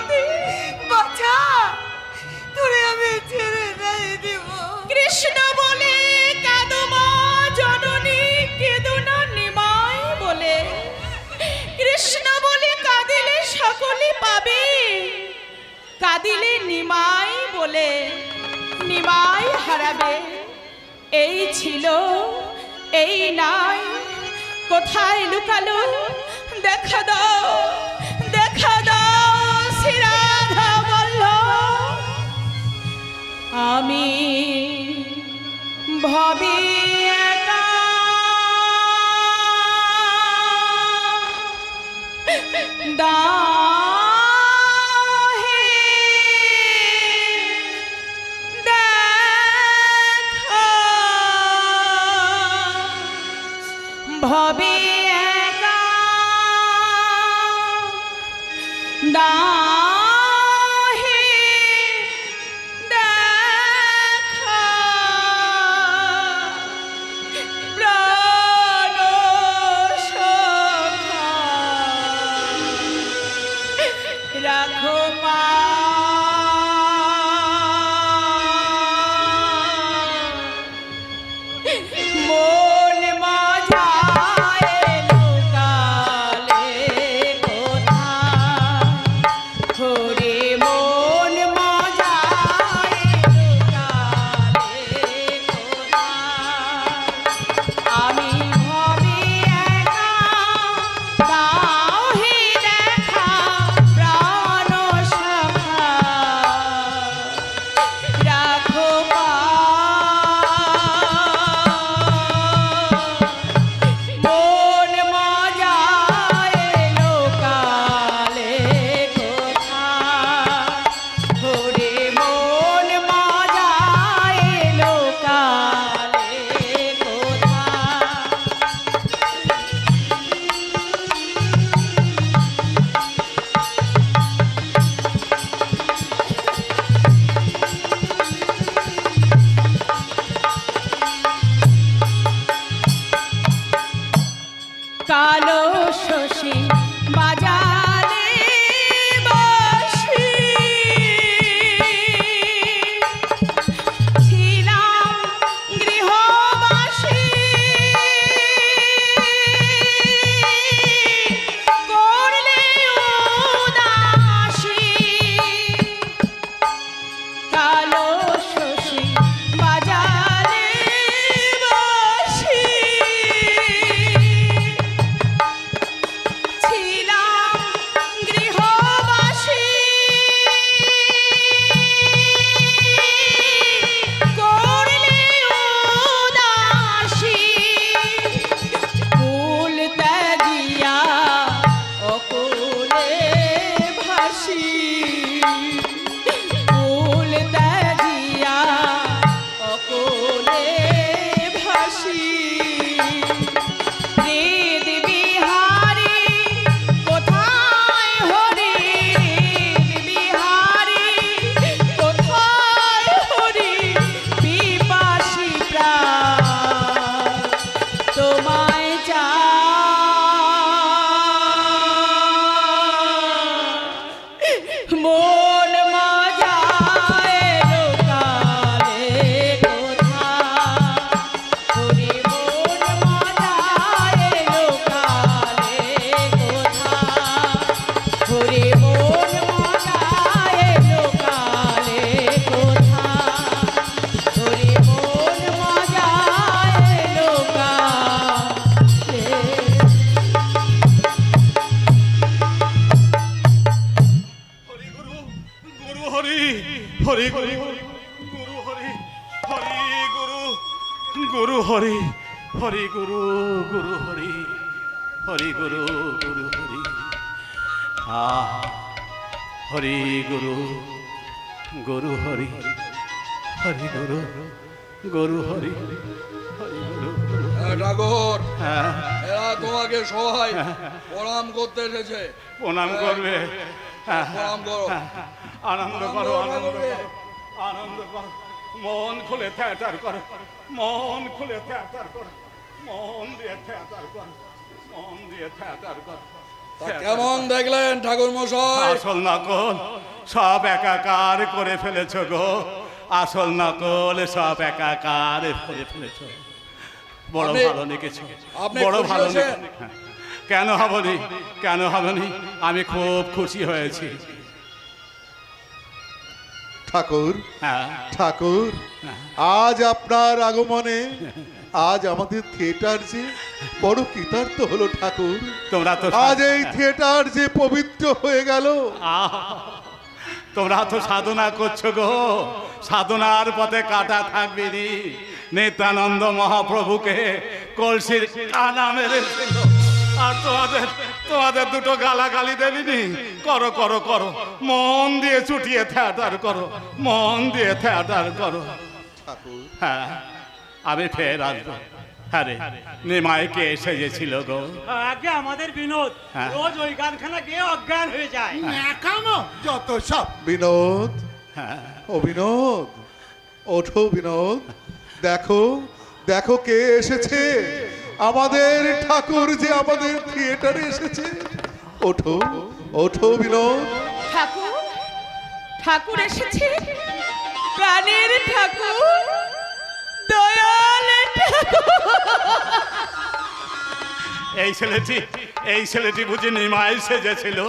কাঁদিলে নিমাই বলে নিমাই হারাবে, এই ছিল এই নাই, কোথায় লুকালো দেখা দাও, দেখা দাও শ্রীরাধা বলল। আমি ভাবি একা দাহে দেখা, ভাবি একা দাহে দেখা, প্রাণ সখা রাখো পা। মন মাঝায় লোকালে কোথায়, হরে মন মাঝায় লোকালে কোথায়, আমি ভাবি একা দাও হে দেখা, প্রাণ সখা রাখো পা। মন মাঝায় লোকালে কোথায়, হরে মন মাঝায় লোকালে কোথায়। কালো শশী বাজালে বাঁশি, ছিলাম গৃহবাসী, করলে উদাসী। কালো শশী বাজালে বাঁশি, ছিলাম গৃহবাসী, করলে উদাসী। কুল ত্যাগিয়া অকুলে ভাসি, কুল ত্যাগিয়া অকুলে ভাসি। হৃদ বিহারী কোথায়, হরি হৃদ বিহারী কোথায়, হরি পিপাসী প্রাণ তোমায় চায়। মন মাঝায় লোকালে কোথায়, হরি মন মাঝায় লোকালে কোথায়, হরি মন মাঝায় লোকালে কোথায়, হরি মন মাঝায় লোকালে। হরি গুরু, গুরু হরি, হরি গুরু, গুরু হরি, হরি গুরু, গুরু হরি, হরি গুরু, গুরু হরি, হরি গুরু, গুরু হরি। হরি গুরু, গুরু হরি, হরি গুরু, গুরু হরি, হরি গুরু। ঠাকুর, হ্যাঁ, এরা তোমাকে সবাই প্রণাম করতে এসেছে। প্রণাম করবে। হ্যাঁ, প্রণাম করো। আনন্দ করো, আনন্দ করো, আনন্দ করো। মন খুলে থিয়েটার করো, মন খুলে থিয়েটার করো, মন দিয়ে থিয়েটার করো, মন দিয়ে থিয়েটার করো। তা কেমন দেখলেন ঠাকুর মশাই? আসল নকল সব একাকার করে ফেলেছো গো, আসল নকল সব একাকার করে ফেলেছো। বড় আপনি- ভালো লিখেছো, আপনি বড় খুশি ভালো হয়েছেন? লিখেছো। হ্যাঁ। কেন হবনি, কেন হবনি, আমি খুব খুশি হয়েছি। ঠাকুর হ্যাঁ ঠাকুর আজ আপনার আগমনে আজ আমাদের থিয়েটার যে বড় কৃতার্থ হলো ঠাকুর। তোমরা তো আজ এই থিয়েটার যে পবিত্র হয়ে গেল। তোমরা তো সাধনা করছো গো, সাধনার পথে কাটা থাকবে নি। নিত্যানন্দ মহাপ্রভুকে কলসির কানা মেরেছিল, আর তোমাদের দুটো গালাগালি দেবিনি। করো করো করো, মন দিয়ে চুটিয়ে থিয়েটার করো, মন দিয়ে থিয়েটার করো। ঠাকুর হ্যাঁ, আমি ফের আসবো। হ্যাঁ রে, নিমাই কে এসেছিল গো? আগে আমাদের বিনোদ হ্যাঁ। রোজ ওই গানখানা গিয়ে অজ্ঞান হয়ে যায়। যত সব বিনোদ, হ্যাঁ, ও বিনোদ, ওঠো বিনোদ, দেখো দেখো কে এসেছে। আমাদের ঠাকুর যে আমাদের থিয়েটারে এসেছে। ওঠো ওঠো বিনোদ। ঠাকুর ঠাকুর এসেছে, প্রাণের ঠাকুর, দয়াল ঠাকুর। এই ছেলেটি বুঝি নিমাই সেজেছিল।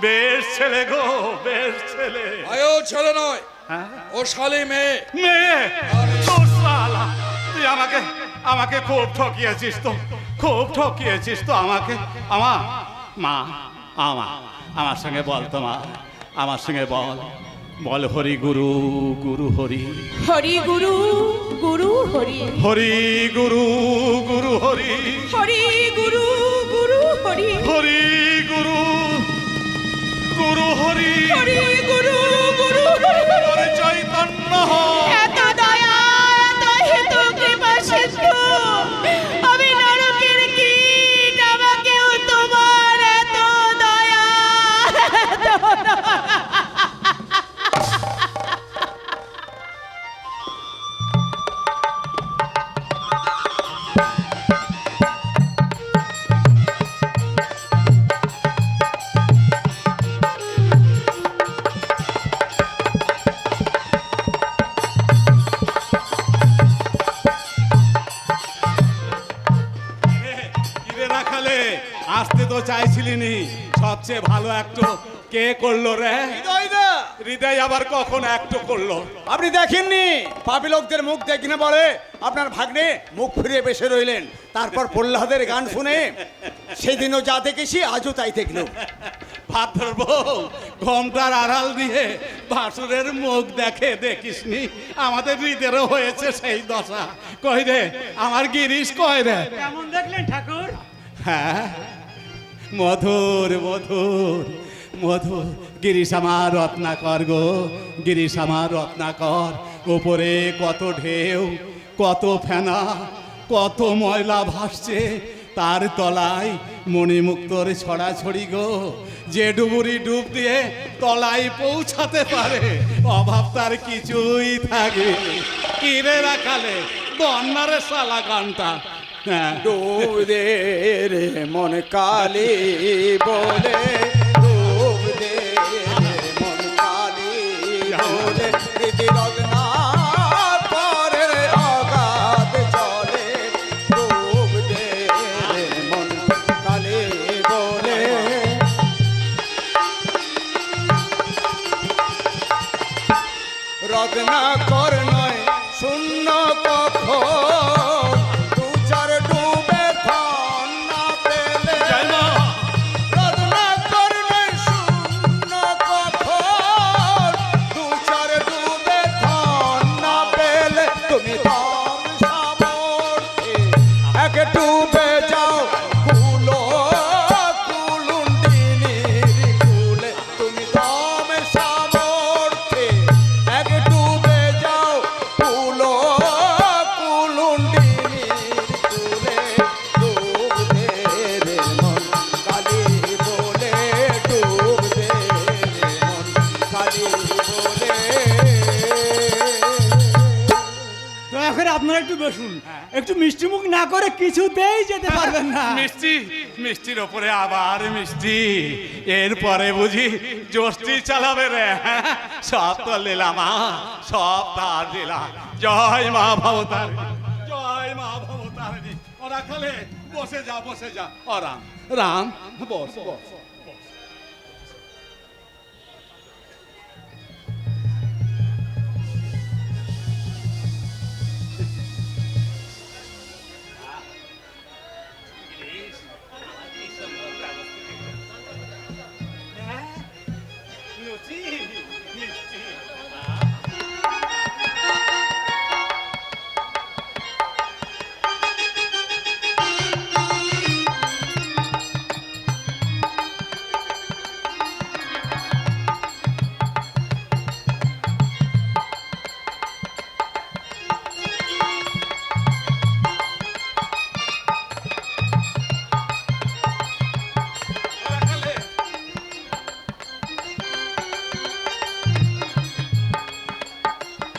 বেশ ছেলে গো, বেশ ছেলে। আয়ো ছেলে নয়, হ্যাঁ? ও শালি মেয়ে। মেয়ে? ও শালা, তুই আমাকে খুব ঠকিয়েছিস তো, খুব ঠকিয়েছিস তো আমাকে। আমার সঙ্গে বল, আমার সঙ্গে বল হরি গুরু গুরু হরি, হরি গুরু গুরু হরি, হরি গুরু গুরু হরি, হরি গুরু গুরু হরি, হরি গুরু গুরু হরি, হরি গুরু গুরু হরি। চৈতন্য এত দয়া, এত হেতু কৃপা সিন্ধু, আমি নরকের কীট, আমাকেও তোমার এত দয়া, এত দয়া। আসতে তো চাইছিলি নি, সবচেয়ে ভালো একটু কে করলো রে? হৃদয় আবার কখন একটু করলো? আপনি দেখেননি পাপী লোকদের মুখ দেখনে বলে আপনার ভাগ্নে মুখ ফিরিয়ে বসে রইলেন। তারপর প্রহ্লাদের গান শুনে সেদিনও যা দেখেছি আজও তাই দেখলো। ভাদ্র বউ ঘোমটার আড়াল দিয়ে ভাসুরের মুখ দেখে দেখিসনি? আমাদের হৃদয়েরও হয়েছে সেই দশা। কই রে আমার গিরিশ, কই রে? কেমন দেখলেন ঠাকুর? হ্যাঁ, মধুর মধুর মধুর। গিরিশ আমার রত্নাকর গো, গিরিশ আমার রত্নাকর। উপরে কত ঢেউ, কত ফেনা, কত ময়লা ভাসছে, তার তলায় মণিমুক্তর ছড়াছড়ি গো। যে ডুবুরি ডুব দিয়ে তলায় পৌঁছাতে পারে, অভাব তার কিছুই থাকে। কিরে রাখালে বন্যারে শালা গানটা। হ্যাঁ, ডুব দে রে মন কালি বলে, ডুব দে রে মন কালি বলে, হৃদি রত্না পরে অগাধ জলে, ডুব দে রে মন কালি বলে। রত্নাকর নয় শূন্য কখন, দু চার ডুবে ধন না পেলে। রত্নাকর নয় শূন্য কখন, দু চার ডুবে ধন না পেলে। তুমি দম সামর্থ্যে এক ডুবে যাও কুলো কুলুন্ডিনীর কুলে। তুমি দম সামর্থ্যে এক ডুবে যাও কুলো কুলুন্ডিনীর কুলে। ডুব দে রে মন কালী বলে, ডুব দে রে মন কালী বলে। দয়া করে আপনারা একটু বসুন, একটু মিষ্টি মুখ না করে কিছুতেই যেতে পারবেন না। মিষ্টির ওপরে আবার মিষ্টি, এরপরে বুঝি জোস্তি চালাবে রে? সব তো লীলা মা, সব তার লীলা। জয় মা ভবতারিণী, জয় মা ভবতারিণী। ওরা খালে বসে যা, বসে যা। ও রাম, রাম বস বস।